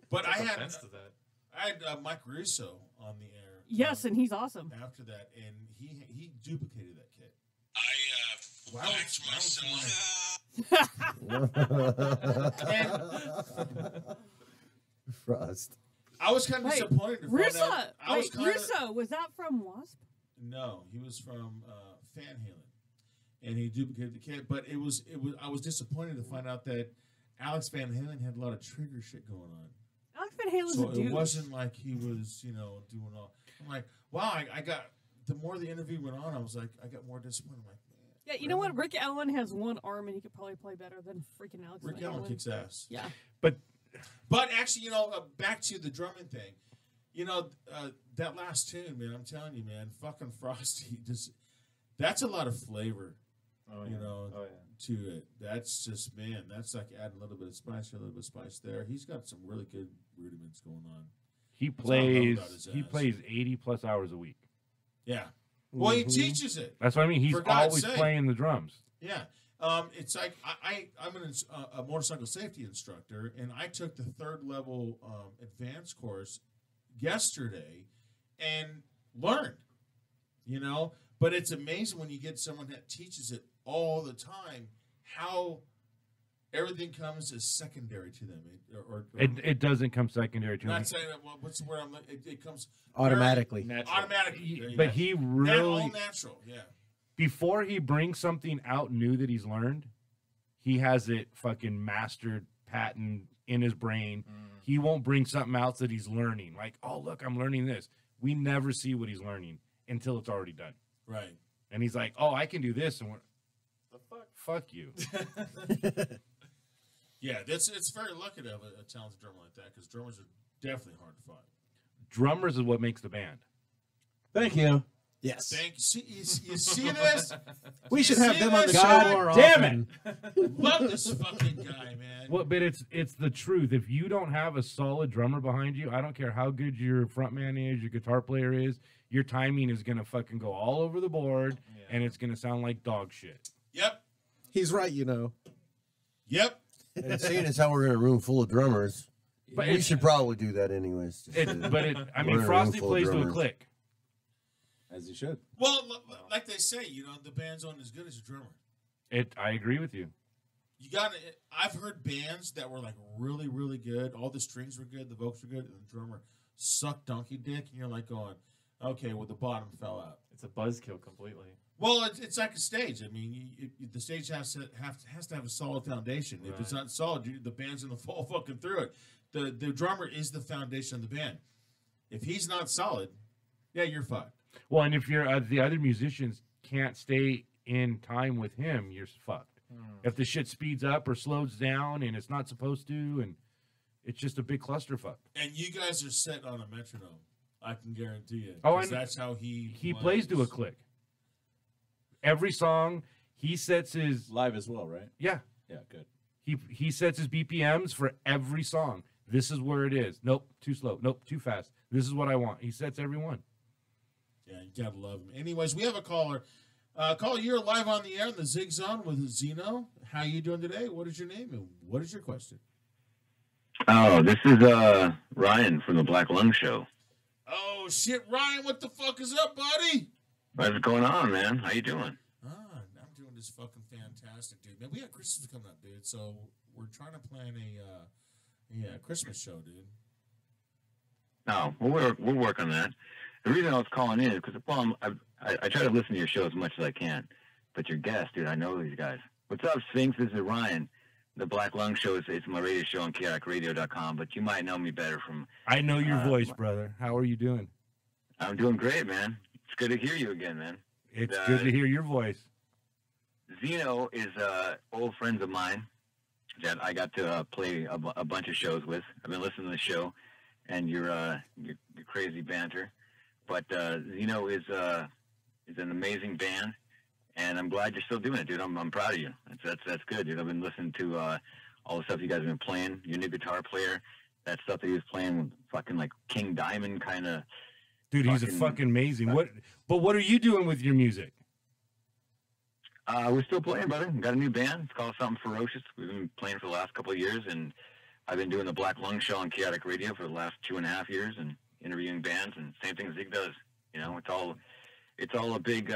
But I Took had offense to that. Mike Russo on the air. Yes, and he's awesome. After that, and he duplicated that kit. I waxed myself. Frost. I was kind of Wait, disappointed to find Russo. out. I was Wait, kind of Russo, was that from Wasp? no, he was from Van Halen, and he duplicated the kit. But it was I was disappointed to find out that Alex Van Halen had a lot of trigger shit going on. Alex Van Halen's So a dude. it wasn't like he was, you know, doing all. I'm like, wow, I got. The more the interview went on, I was like, I got more disappointed. I'm like, man, Yeah, you know what? Rick Allen has one arm and he could probably play better than freaking Alex Rick Van Allen Halen. kicks ass. Yeah. But actually, you know, back to the drumming thing. You know, that last tune, man, I'm telling you, man, fucking Frosty, just that's a lot of flavor, Oh, you yeah. know, Oh, yeah. to it. That's just, man, that's like adding a little bit of spice here, a little bit of spice there. He's got some really good rudiments going on. He That's all I love plays. about his He ass. plays 80+ hours a week. Yeah. Well, he teaches it. That's what I mean. He's For God's always sake. playing the drums. Yeah. It's like I'm a motorcycle safety instructor, and I took the 3rd level advanced course yesterday and learned, you know. But it's amazing when you get someone that teaches it all the time how everything comes as secondary to them. It doesn't come secondary to him. Not saying that. Well, what's the word? It comes Automatically. automatically. There you But go. he All really, natural. Yeah. before he brings something out new that he's learned, he has it fucking mastered, patent in his brain. He won't bring something out that he's learning. Like, oh, look, I'm learning this. We never see what he's learning until it's already done. Right. And he's like, oh, I can do this. And we're, the fuck you. Yeah, it's very lucky to have a talented drummer like that because drummers are definitely hard to find. Drummers is what makes the band. Thank you. Yes. Thank you. You see this? We You should have see them on the this? show God more damn often. Love this fucking guy, man. Well, but it's the truth. If you don't have a solid drummer behind you, I don't care how good your frontman is, your guitar player is, your timing is gonna fucking go all over the board, and it's gonna sound like dog shit. Yep. He's right, you know. Yep. And seeing as how we're in a room full of drummers, But we it's- should probably do that anyways. I We're mean, in a room Frosty full of plays to a drummers. click. As you should. Well, like they say, you know, the band's only as good as your drummer. I agree with you. You got. I've heard bands that were like really, really good. All the strings were good, the vocals were good, and the drummer sucked donkey dick. And you're like going, okay, well the bottom fell out. It's a buzzkill completely. Well, it's like a stage. I mean, the stage has to have a solid foundation. If it's not solid, the band's gonna fall fucking through it. The drummer is the foundation of the band. If he's not solid, yeah, you're fucked. Well, and if you're the other musicians can't stay in time with him, you're fucked. If the shit speeds up or slows down and it's not supposed to, and it's just a big clusterfuck. And you guys are set on a metronome. I can guarantee you. Oh, 'Cause and that's how he plays to a click. Every song he sets his Live as well, right? yeah. Yeah, good. He sets his BPMs for every song. This is where it is. Nope, too slow. Nope, too fast. This is what I want. He sets every one. Yeah, you gotta love him. Anyways, we have a caller. Caller, you're live on the air in the Zig Zone with Zeno. How you doing today? What is your name and what is your question? Oh, this is Ryan from the Black Lung Show. Oh shit, Ryan, what the fuck is up, buddy? What's going on, man? How you doing? I'm doing this fucking fantastic, dude. Man, we got Christmas coming up, dude. So we're trying to plan a Christmas show, dude. Oh, we'll work on that. The reason I was calling in is because, well, I try to listen to your show as much as I can. But your guest, dude, I know these guys. What's up, Sphinx? This is Ryan. The Black Lung Show it's my radio show on chaoticradio.com, but you might know me better from... I know your voice, brother. How are you doing? I'm doing great, man. It's good to hear you again, man. It's good to hear your voice. Zeno is old friends of mine that I got to play a bunch of shows with. I've been listening to the show, and your crazy banter. But Zeno is an amazing band, and I'm glad you're still doing it, dude. I'm proud of you. That's good, dude. I've been listening to all the stuff you guys have been playing. Your new guitar player, that stuff that he was playing with fucking like King Diamond kind of. Dude, he's a fucking amazing. What are you doing with your music? We're still playing, brother. Got a new band. It's called Something Ferocious. We've been playing for the last couple of years, and I've been doing the Black Lung Show on Chaotic Radio for the last 2.5 years, and interviewing bands, and same thing Zig does. You know, it's all a big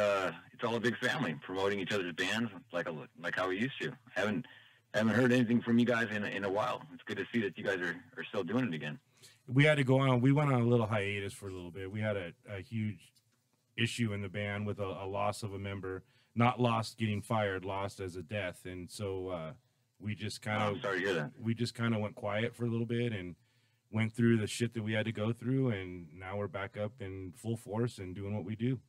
family, promoting each other's bands like how we used to. Haven't heard anything from you guys in a while. It's good to see that you guys are still doing it again. We had to go on. We went on a little hiatus for a little bit. We had a huge issue in the band with a loss of a member. Not lost getting fired, lost as a death, and so we just kind of sorry to hear that. We just kind of went quiet for a little bit and went through the shit that we had to go through, and now we're back up in full force and doing what we do.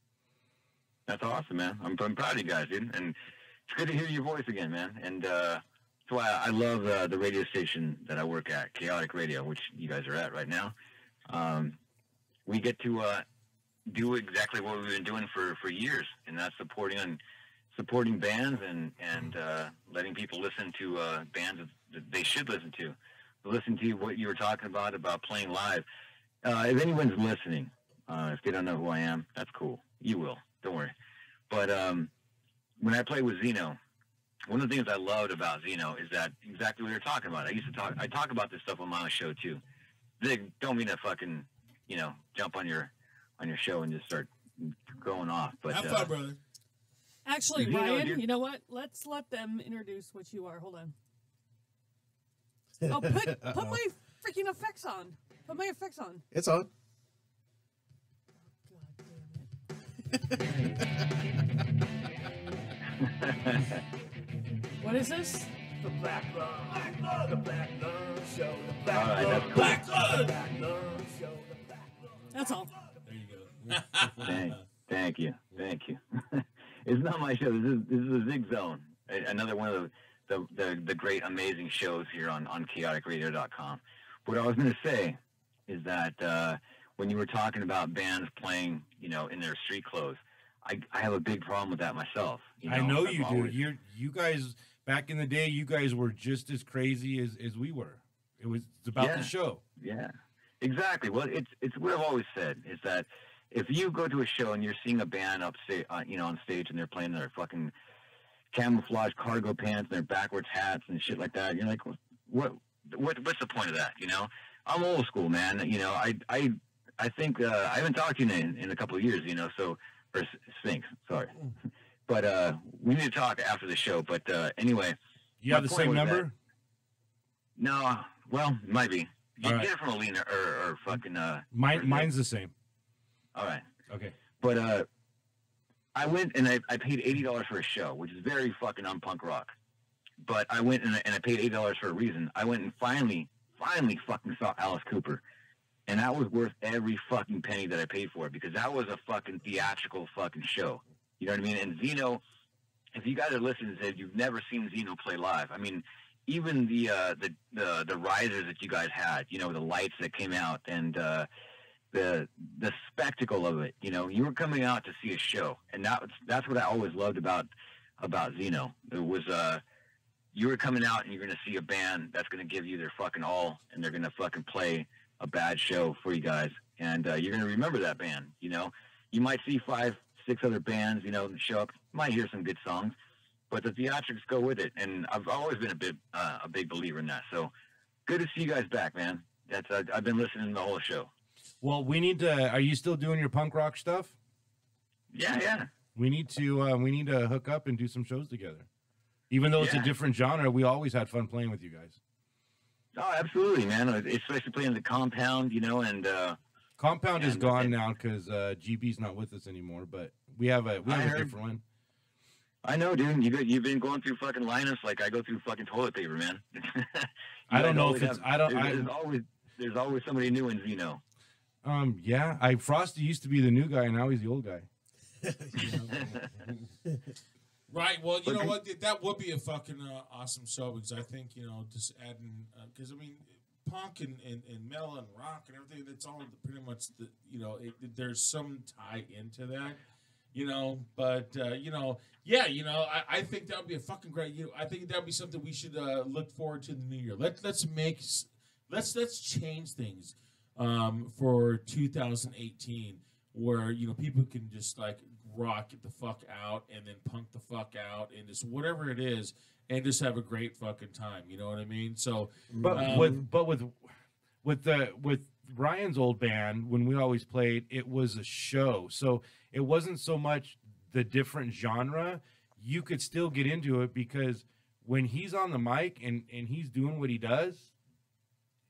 That's awesome, man. I'm proud of you guys, dude, and it's good to hear your voice again, man. And that's why I love the radio station that I work at, Chaotic Radio, which you guys are at right now. We get to do exactly what we've been doing for years, and that's supporting bands and letting people listen to bands that they should listen to. Listen to what you were talking about playing live. If anyone's listening, if they don't know who I am, that's cool. You will. Don't worry. But when I play with Zeno, one of the things I loved about Zeno is that exactly what you're talking about. I talk about this stuff on my own show too. Zig, don't mean to fucking, jump on your show and just start going off. But have fun, brother. Actually, Zeno, Ryan, dude. you know what? Let's let them introduce what you are. Hold on. Oh, put my freaking effects on. Put my effects on. It's on. What is this? The Black Lung, the Black Lung Show, the All right, that's cool. Black Lung Show, the Black Lung. That's all. There you go. Thank you. It's not my show. This is the Zig Zone, another one of the great, amazing shows here on chaoticradio.com. What I was going to say is that when you were talking about bands playing, in their street clothes, I have a big problem with that myself. I know I've you always- do. You guys back in the day, you guys were just as crazy as we were. It's about the show. Yeah, exactly. Well, it's what I've always said is that if you go to a show and you're seeing a band on stage and they're playing their fucking camouflage cargo pants and their backwards hats and shit like that, you're like, what's the point of that? I'm old school, man. I think I haven't talked to you in a couple of years, or Sphinx, sorry. But we need to talk after the show. But anyway. You have the same number? No. Well, it might be. You All can right. get it from Alina or fucking... Mine's the same. All right. Okay. But I went and I paid $80 for a show, which is very fucking un-punk rock. But I went and I paid $80 for a reason. I went and finally fucking saw Alice Cooper. And that was worth every fucking penny that I paid for it, because that was a fucking theatrical fucking show. You know what I mean? And Zeno, if you guys are listening to it, you've never seen Zeno play live. I mean, even the risers that you guys had, the lights that came out and the spectacle of it, you were coming out to see a show. And that's what I always loved about Zeno. It was you were coming out and you're going to see a band that's going to give you their fucking all, and they're going to fucking play a bad show for you guys, and you're going to remember that band. You might see 5-6 other bands, show up. You might hear some good songs, but the theatrics go with it. And I've always been a big believer in that. So good to see you guys back, man. I've been listening to the whole show. Well, we need to. Are you still doing your punk rock stuff? Yeah. We need to hook up and do some shows together. Even though it's a different genre, we always had fun playing with you guys. Oh, absolutely, man. Especially playing the Compound, and Compound is And gone now because GB's not with us anymore. But we have a heard. different one. I know, dude. You've been going through fucking Linus like I go through fucking toilet paper, man. I don't know if always it's. I don't. There's always somebody new in Zeno. Yeah. Frosty used to be the new guy, and now he's the old guy. Right. Well, you know what? That would be a fucking awesome show because I think just adding because I mean, punk and metal and rock and everything. That's all pretty much there's some tie into that. But I think that would be a fucking great. I think that would be something we should look forward to in the new year. Let's change things for 2018, where people can just like rock it the fuck out and then punk the fuck out and just whatever it is and just have a great fucking time. You know what I mean? So, but with Ryan's old band, when we always played, it was a show. So it wasn't so much the different genre. You could still get into it because when he's on the mic and he's doing what he does,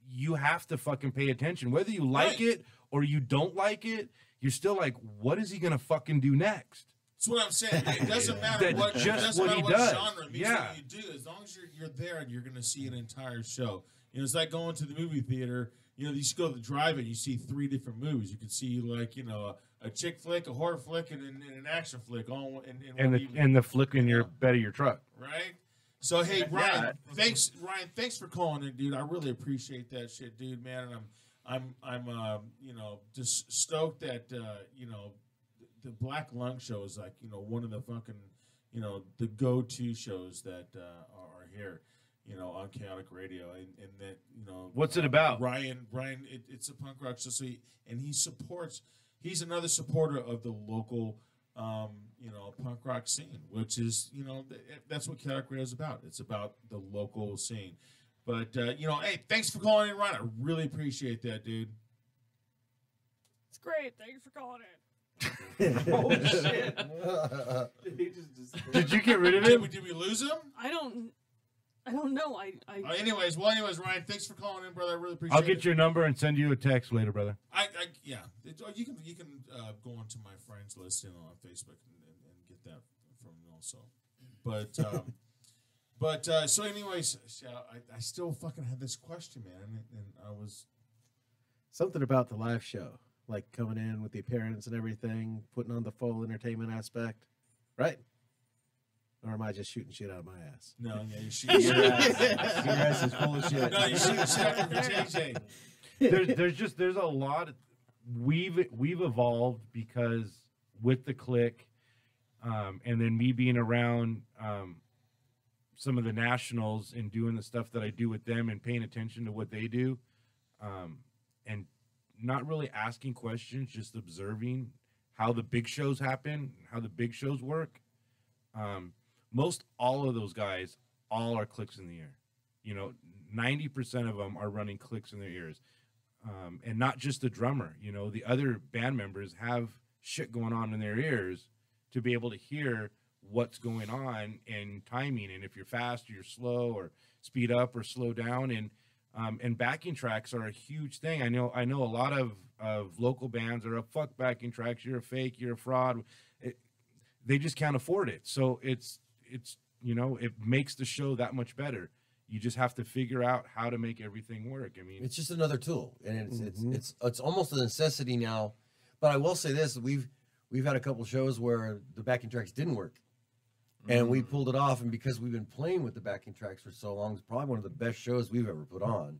you have to fucking pay attention. Whether you like it or you don't like it, you're still like, what is he going to fucking do next? That's what I'm saying. It doesn't matter what he does. genre it means that you do. As long as you're there and you're going to see an entire show. It's like going to the movie theater. You go to the drive-in, you see 3 different movies. You can see like a chick flick, a horror flick, and an action flick. All and the flick in your bed of your truck. Right. So hey, Ryan, thanks for calling in, dude. I really appreciate that shit, dude, man. And I'm just stoked that the Black Lung show is like one of the fucking the go-to shows that are here. On Chaotic Radio, and that what's it about? Ryan, it's a punk rock show. He's another supporter of the local, punk rock scene, which is that's what Chaotic Radio is about. It's about the local scene. But hey, thanks for calling in, Ryan. I really appreciate that, dude. It's great. Thanks for calling in. Oh shit! Did you get rid of him? Did we lose him? I don't know. Anyways, Ryan, thanks for calling in, brother. I really appreciate it. I'll get your number and send you a text later, brother. Yeah. You can go onto my friends list, on Facebook and get that from me also. But so anyways, I still fucking had this question, man, and I was something about the live show, like coming in with the appearance and everything, putting on the full entertainment aspect, right? Or am I just shooting shit out of my ass? No, yeah, you're shooting shit. Your ass is full of shit. No, you're shooting shit out of JJ. There's a lot. We've evolved because with the click, and then me being around some of the nationals and doing the stuff that I do with them and paying attention to what they do, and not really asking questions, just observing how the big shows happen, how the big shows work. Most all of those guys all are clicks in the ear. 90% of them are running clicks in their ears. And not just the drummer, the other band members have shit going on in their ears to be able to hear what's going on and timing. And if you're fast or you're slow or speed up or slow down. And backing tracks are a huge thing. I know a lot of local bands are fuck backing tracks. You're a fake, you're a fraud. They just can't afford it. So it's it makes the show that much better. You just have to figure out how to make everything work. I mean, it's just another tool, and it's almost a necessity now. But I will say this: we've had a couple shows where the backing tracks didn't work, and we pulled it off. And because we've been playing with the backing tracks for so long, it's probably one of the best shows we've ever put on,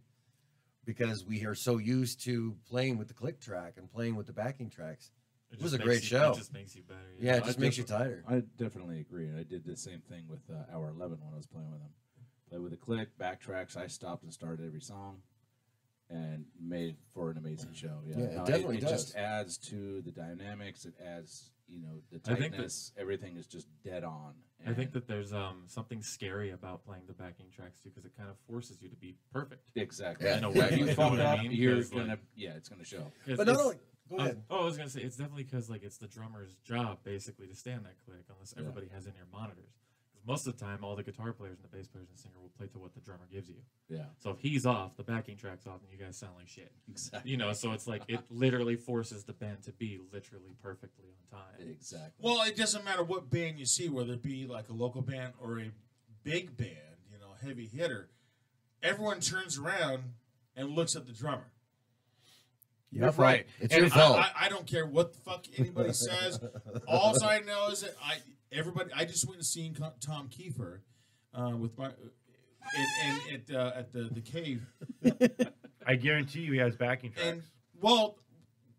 because we are so used to playing with the click track and playing with the backing tracks. It was a great show. It just makes you better. Yeah, it just makes you tighter. I definitely agree. I did the same thing with Hour 11 when I was playing with them. Play with a click, backtracks. I stopped and started every song, and made it for an amazing show. Yeah, it definitely does. It just adds to the dynamics. It adds, the tightness. Everything is just dead on. I think that there's something scary about playing the backing tracks too, because it kind of forces you to be perfect. Exactly. In a way, you you know fuck what up, I mean? you're 'Cause, gonna, it's gonna show. But not only. Go ahead. I was gonna say it's definitely because it's the drummer's job basically to stand that click, unless everybody has in-ear monitors. Because most of the time, all the guitar players and the bass players and the singer will play to what the drummer gives you. Yeah. So if he's off, the backing track's off, and you guys sound like shit. Exactly. You know, so it's like it literally forces the band to be literally perfectly on time. Exactly. Well, it doesn't matter what band you see, whether it be like a local band or a big band, you know, heavy hitter. Everyone turns around and looks at the drummer. Yep, right. It's And your fault. I don't care what the fuck anybody says. All I know is that I just went and seen Tom Kiefer with my at the cave. I guarantee you he has backing tracks. And well,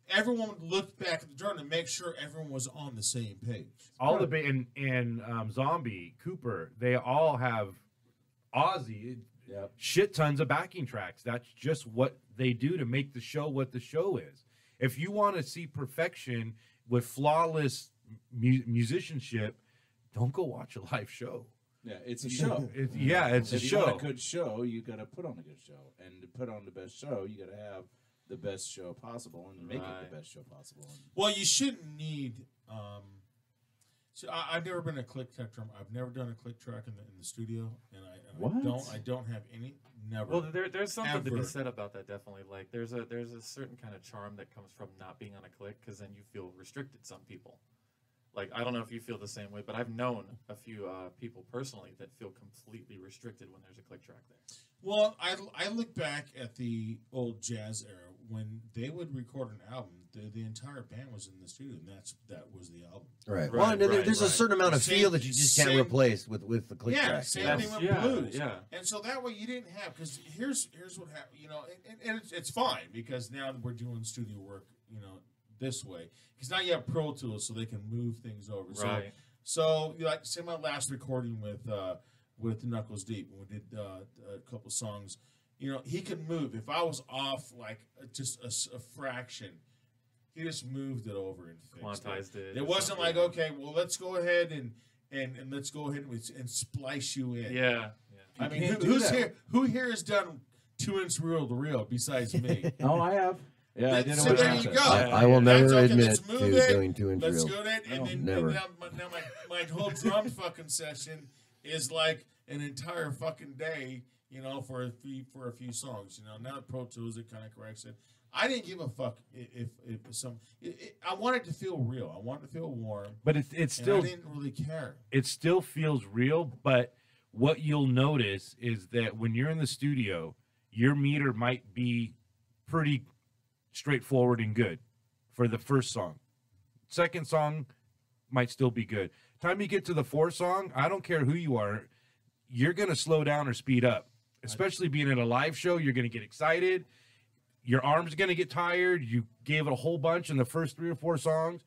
everyone looked back at the drummer to make sure everyone was on the same page. All the and Zombie, Cooper, they all have Ozzy. Yep. Shit tons of backing tracks. That's just what they do to make the show what the show is. If you want to see perfection with flawless musicianship, don't go watch a live show. Yeah, it's a show. It's a if you show. want a good show, you got to put on a good show, and to put on the best show, you got to have the best show possible and make it the best show possible. Well, you shouldn't need. So I've never been a click track drummer. I've never done a click track in the studio, and I don't have any. Never. Well, there's something to ever. be said about that. Definitely, like there's a certain kind of charm that comes from not being on a click, because then you feel restricted. Some people, like I don't know if you feel the same way, but I've known a few people personally that feel completely restricted when there's a click track there. Well, I look back at the old jazz era when they would record an album. The entire band was in the studio, and that was the album. Right. Well, and there's a certain amount of feel that you just can't replace with the click track. Same thing with blues. Yeah. And so that way you didn't have, because here's what happened. You know, and it's fine because now we're doing studio work. You know, this way because now you have Pro Tools, so they can move things over. Right. So like say my last recording with Knuckles Deep when we did a couple songs. You know, he could move. If I was off like just a fraction, he just moved it over and fixed Quantized it. It wasn't like, okay, well, let's go ahead and let's go ahead and splice you in. Yeah. I mean, who here has done 2-inch reel to reel besides me? Oh, I have. Yeah, I did it So with there you Johnson. go. I will never admit let's move to it. doing 2-inch Let's reel. go that, and then never. now my whole drum fucking session is like an entire fucking day, you know, for a few songs. You know, now Pro Tools it kind of corrects it. I didn't give a fuck if I wanted to feel real. I wanted to feel warm. But it's still. I didn't really care. It still feels real. But what you'll notice is that when you're in the studio, your meter might be pretty straightforward and good for the first song. Second song might still be good. Time you get to the fourth song, I don't care who you are, you're going to slow down or speed up. Especially being in a live show, you're going to get excited. Your arm's going to get tired. You gave it a whole bunch in the first 3 or 4 songs.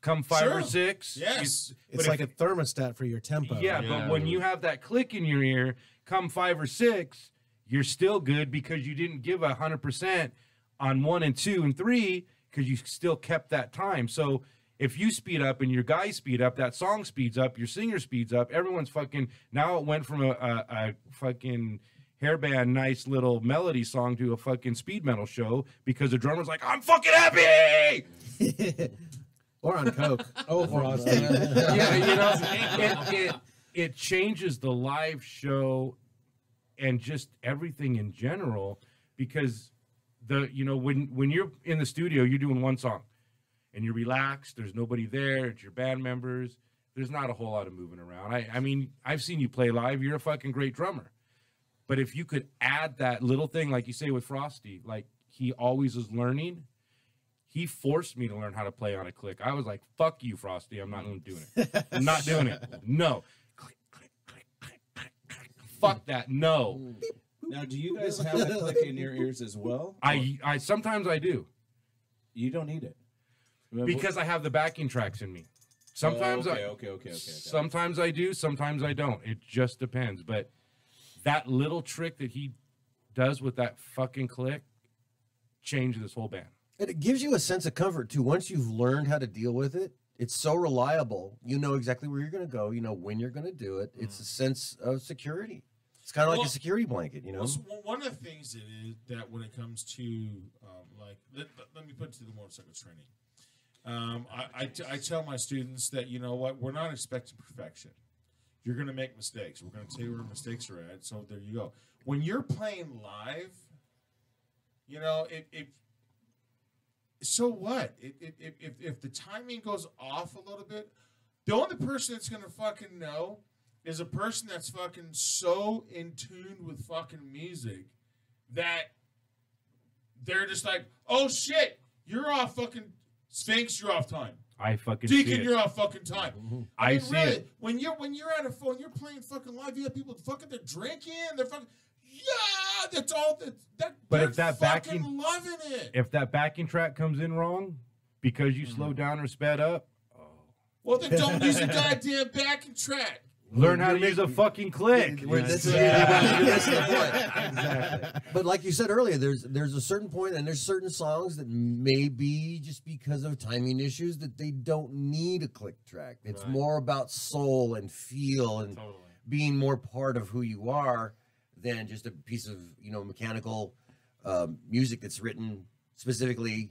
Come 5 or 6. Yes. It's like a thermostat for your tempo. Yeah, but when you have that click in your ear, come 5 or 6, you're still good because you didn't give 100% on 1 and 2 and 3 because you still kept that time. So if you speed up and your guys speed up, that song speeds up, your singer speeds up, everyone's fucking, now it went from a fucking hairband, nice little melody song to a fucking speed metal show because the drummer's like, I'm fucking happy! Or on coke. Oh, Frosty. Yeah, you know, it changes the live show and just everything in general because when you're in the studio, you're doing one song and you're relaxed. There's nobody there. It's your band members. There's not a whole lot of moving around. I mean, I've seen you play live. You're a fucking great drummer. But if you could add that little thing, like you say with Frosty, like he always is learning. He forced me to learn how to play on a click. I was like, fuck you, Frosty. I'm not doing it. I'm not doing it. No. Click, click, click, click, click, click. Fuck that. No. Now, do you guys have a click in your ears as well? I sometimes I do. You don't need it. Because I have the backing tracks in me. Sometimes okay. Sometimes I do, sometimes I don't. It just depends. But that little trick that he does with that fucking click changed this whole band. And it gives you a sense of comfort, too. Once you've learned how to deal with it, it's so reliable. You know exactly where you're going to go. You know when you're going to do it. It's a sense of security. It's kind of like a security blanket, you know? Well, one of the things that when it comes to, let me put it to the motorcycle training. I tell my students that, you know what, we're not expecting perfection. You're gonna make mistakes. We're gonna tell you where mistakes are at. So there you go. When you're playing live, you know, so what? If the timing goes off a little bit, the only person that's gonna fucking know is a person that's fucking so in tune with fucking music that they're just like, oh shit, you're off fucking Sphinx, you're off time. I fucking see Deacon, it. you're off fucking time. I mean, see really, it. When you're at a phone, you're playing fucking live. You have people fucking, they're drinking, they're fucking, yeah, that's all. That But they're if that fucking backing, loving it. if that backing track comes in wrong because you slowed down or sped up, Well, then don't use a goddamn backing track. learn how to use a fucking click. That's the point. Exactly. But like you said earlier, there's a certain point, and there's certain songs that maybe just because of timing issues that they don't need a click track. It's more about soul and feel and being more part of who you are than just a piece of mechanical music that's written specifically.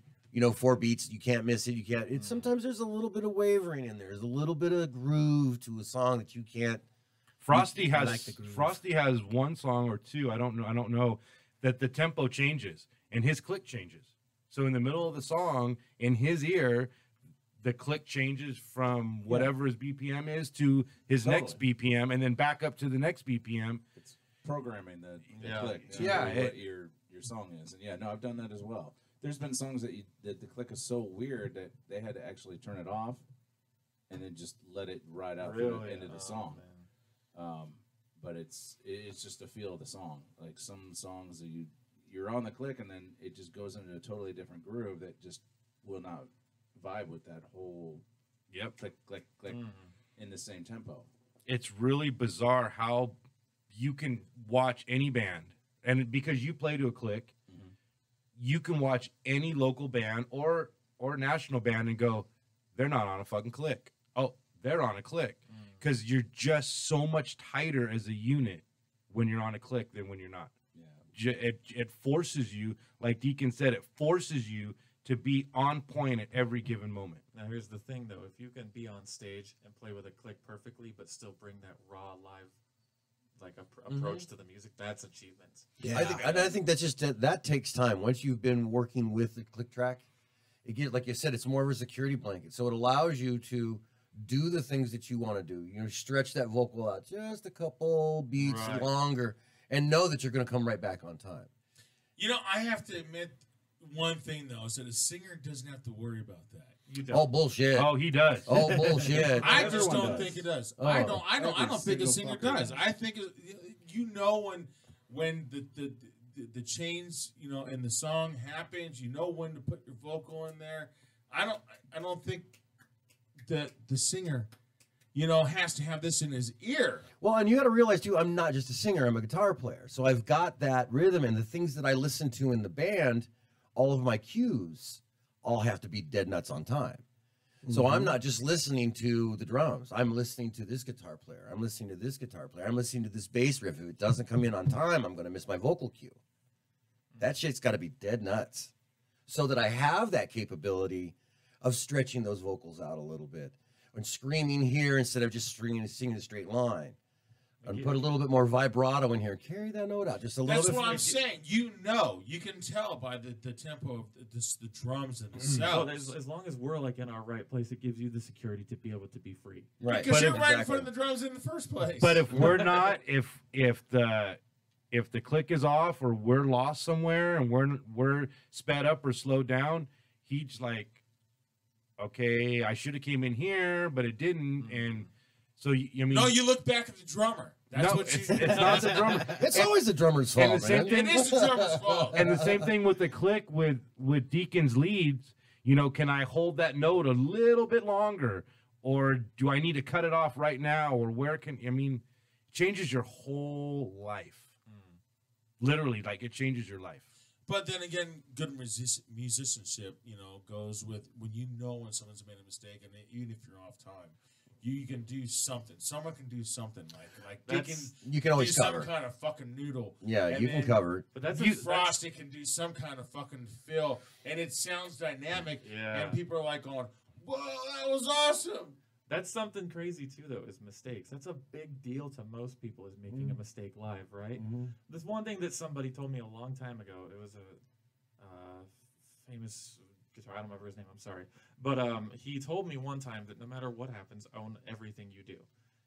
For beats, you can't miss it. You can't. Sometimes there's a little bit of wavering in there. There's a little bit of groove to a song that you can't. Frosty has one song or two. I don't know that the tempo changes and his click changes. So in the middle of the song, in his ear, the click changes from whatever his BPM is to his next BPM, and then back up to the next BPM. It's programming the click. To what your song is, and I've done that as well. There's been songs that the click is so weird that they had to actually turn it off and then just let it ride out through the end of the song. But it's just a feel of the song. Like some songs that you're on the click and then it just goes into a totally different groove that just will not vibe with that whole click click click in the same tempo. It's really bizarre how you can watch any band, and because you play to a click, you can watch any local band or national band and go, they're not on a fucking click. Oh, they're on a click. Because you're just so much tighter as a unit when you're on a click than when you're not. Yeah. It forces you, like Deacon said, it forces you to be on point at every given moment. Now, here's the thing, though. If you can be on stage and play with a click perfectly, but still bring that raw live approach to the music, that's achievement. Yeah, I think that's just that takes time. Once you've been working with the click track, it gets, like you said, it's more of a security blanket. So it allows you to do the things that you want to do. Stretch that vocal out just a couple beats longer, and know that you're going to come right back on time. I have to admit one thing though, is that a singer doesn't have to worry about that. You don't. Oh bullshit! Oh, he does. Oh bullshit! I just don't think it does. Oh, I don't think a singer does. I think when the change, and the song happens, when to put your vocal in there. I don't think that the singer, has to have this in his ear. Well, and you got to realize too, I'm not just a singer; I'm a guitar player. So I've got that rhythm, and the things that I listen to in the band, all of my cues all have to be dead nuts on time. So I'm not just listening to the drums. I'm listening to this guitar player. I'm listening to this guitar player. I'm listening to this bass riff. If it doesn't come in on time, I'm going to miss my vocal cue. That shit's got to be dead nuts so that I have that capability of stretching those vocals out a little bit and screaming here instead of just singing a straight line. And put a little bit more vibrato in here. Carry that note out just a little bit. That's what I'm saying. You can tell by the tempo of the drums themselves. Well, as long as we're in our right place, it gives you the security to be able to be free. Right. Because you're right in front of the drums in the first place. But if we're not, if the click is off or we're lost somewhere and we're sped up or slowed down, he's like, okay, I should have came in here, but it didn't, and. So no, you look back at the drummer. That's what it's not the drummer. It's always the drummer's fault. It is the drummer's fault. And the same thing with the click with Deacon's leads. Can I hold that note a little bit longer, or do I need to cut it off right now, or it changes your whole life. Literally, it changes your life. But then again, good musicianship, goes with when when someone's made a mistake, and even if you're off time. You can do something. Someone can do something you can always do cover some kind of fucking noodle. Yeah, you can cover. But Frosty can do some kind of fucking fill, and it sounds dynamic. Yeah. And people are like going, "Whoa, that was awesome!" That's something crazy too, though, is mistakes. That's a big deal to most people, is making a mistake live, right? There's one thing that somebody told me a long time ago. It was a famous guitar. I don't remember his name. I'm sorry, but he told me one time that no matter what happens, own everything you do.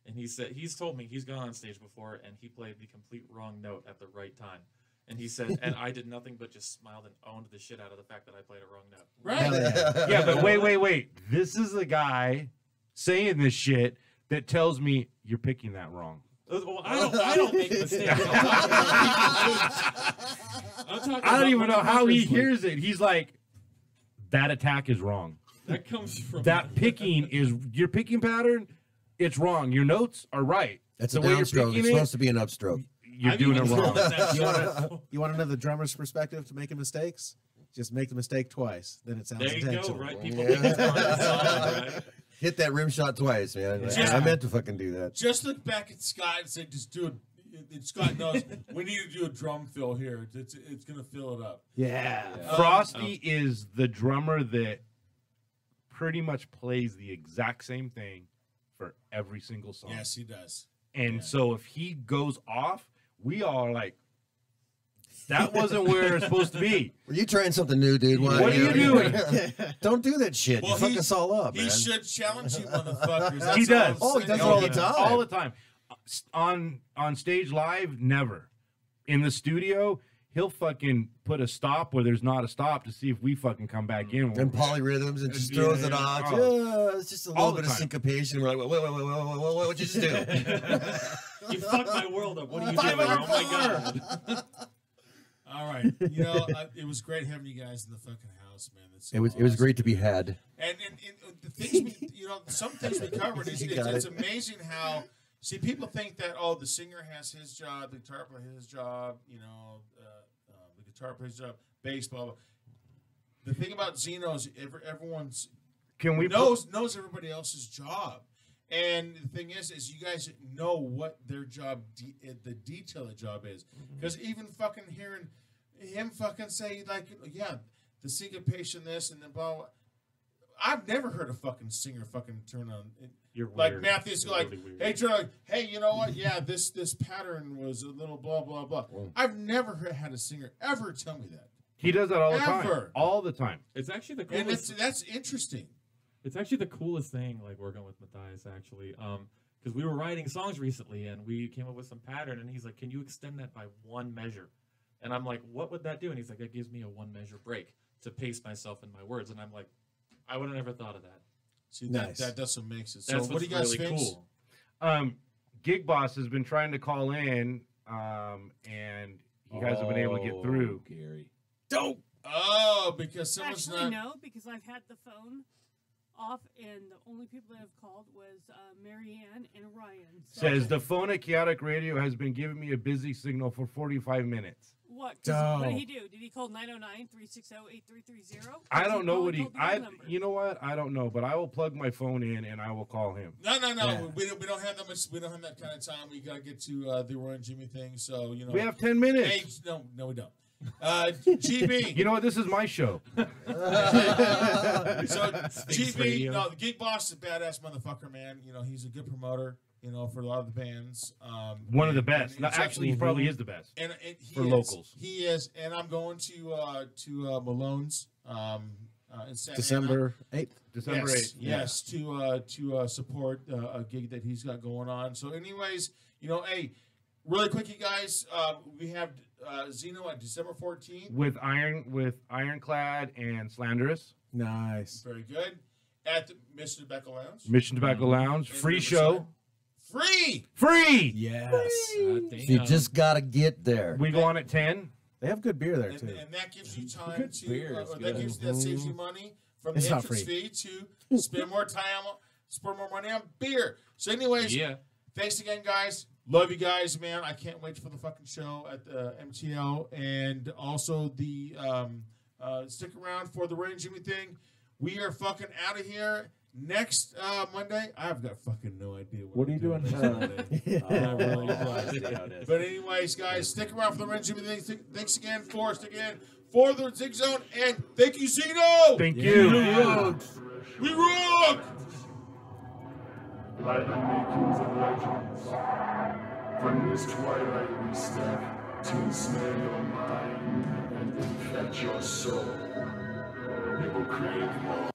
And he's told me he's gone on stage before and he played the complete wrong note at the right time. And he said, and I did nothing but just smiled and owned the shit out of the fact that I played a wrong note. Right? Yeah, but wait. This is the guy saying this shit that tells me you're picking that wrong. Well, I don't make mistakes. I don't even know how he hears it. He's like, that attack is wrong. That comes from that picking is your picking pattern. It's wrong. Your notes are right. That's the a way you're downstroke. picking It's it. supposed to be an upstroke. You're doing it wrong. You want to know the drummer's perspective to making mistakes? Just make the mistake twice. Then it sounds There you intentional. go, right? People think it's part of the song, right? Hit that rim shot twice, man. Yeah. I meant to fucking do that. Just look back at Scott and say, just do it. Scott knows we need to do a drum fill here. It's going to fill it up. Yeah. Frosty is the drummer that pretty much plays the exact same thing for every single song. Yes, he does. And so if he goes off, we all are like, that wasn't where it's supposed to be. Were you trying something new, dude? What are you doing? Don't do that shit. Well, you fuck us all up, He man. should challenge you, motherfuckers. That's He does. all I'm saying. all the time. All the time. On stage live, never. In the studio, he'll fucking put a stop where there's not a stop to see if we fucking come back in. And polyrhythms and just throws it off. Oh. Yeah, it's just a little bit of syncopation. We're like, wait, what'd you just do? You fucked my world up. What are you doing? Oh my god. All right. You know, it was great having you guys in the fucking house, man. That's It was great to be had. And the things some things we covered is it's amazing how people think that the singer has his job, the guitar player has his job, the guitar player's job, bass, blah blah. The thing about Xeno is everyone's knows everybody else's job. And the thing is you guys know what their job, the detail of the job is. Because even fucking hearing him fucking say, like, yeah, the syncopation this and then blah, blah. I've never heard a fucking singer fucking turn on. You're like weird. Matthew's You're like, really weird. hey, turn on, hey, you know what? Yeah, this pattern was a little blah, blah, blah. I've never had a singer ever tell me that. He does that all the time. Ever. All the time. It's actually the And coolest. that's interesting. It's actually the coolest thing, like working with Matthias, actually, because we were writing songs recently and we came up with some pattern, and he's like, "Can you extend that by one measure?" And I'm like, "What would that do?" And he's like, "That gives me a one measure break to pace myself in my words." And I'm like, "I would have never thought of that." See, Nice. that does what makes it. So That's what what's do you guys really think? cool. Gig Boss has been trying to call in, and you guys have been able to get through. Gary. Dope. Oh, because someone's Actually, not. no, because I've had the phone off, and the only people that have called was Marianne and Ryan. So Says the phone at Chaotic Radio has been giving me a busy signal for 45 minutes. what? 'Cause what did he do? Did he call 909-360-8330? I don't know what you know what? I don't know, but I will plug my phone in and I will call him. No. Yeah. We don't have that much. We don't have that kind of time. We gotta get to the Roy and Jimmy thing. So We have 10 minutes. Hey, no, we don't. GB. You know what? This is my show. So GB, radio. no, the Gig Boss is a badass motherfucker, man. You know, he's a good promoter. You know, for a lot of the bands. One of the best. and No, it's actually, he probably is the best. And he for is, locals. He is, and I'm going to Malone's in Santa December 8th. December 8th. Yes, to support a gig that he's got going on. So, anyways, you know, hey, really quick, you guys, we have Xeno at December 14th. With Ironclad and Slanderous. Nice. Very good. At the Mission Tobacco Lounge. Mission Tobacco Lounge. In Free Riverside. show. Free! Yes. You just gotta get there. We go on at 10. They have good beer there, And, too. and that gives you time Good to, beer, it's that good. saves you money from It's the not entrance free. fee to spend more money on beer. So, anyways, Yeah. thanks again, guys. Love you guys, man. I can't wait for the fucking show at the MTL, and also the stick around for the Ray and Jimmy thing. We are fucking out of here. Next Monday, I've got fucking no idea What are you doing? next Monday. I really I don't. see how it is. But anyways, guys, stick around for the Ray and Jimmy thing. Thanks again for sticking in for the Zig Zone, and thank you, Zeno. Thank you. We rock. by the makings of legends. From this twilight we step to ensnare your mind and infect your soul. You will crave more.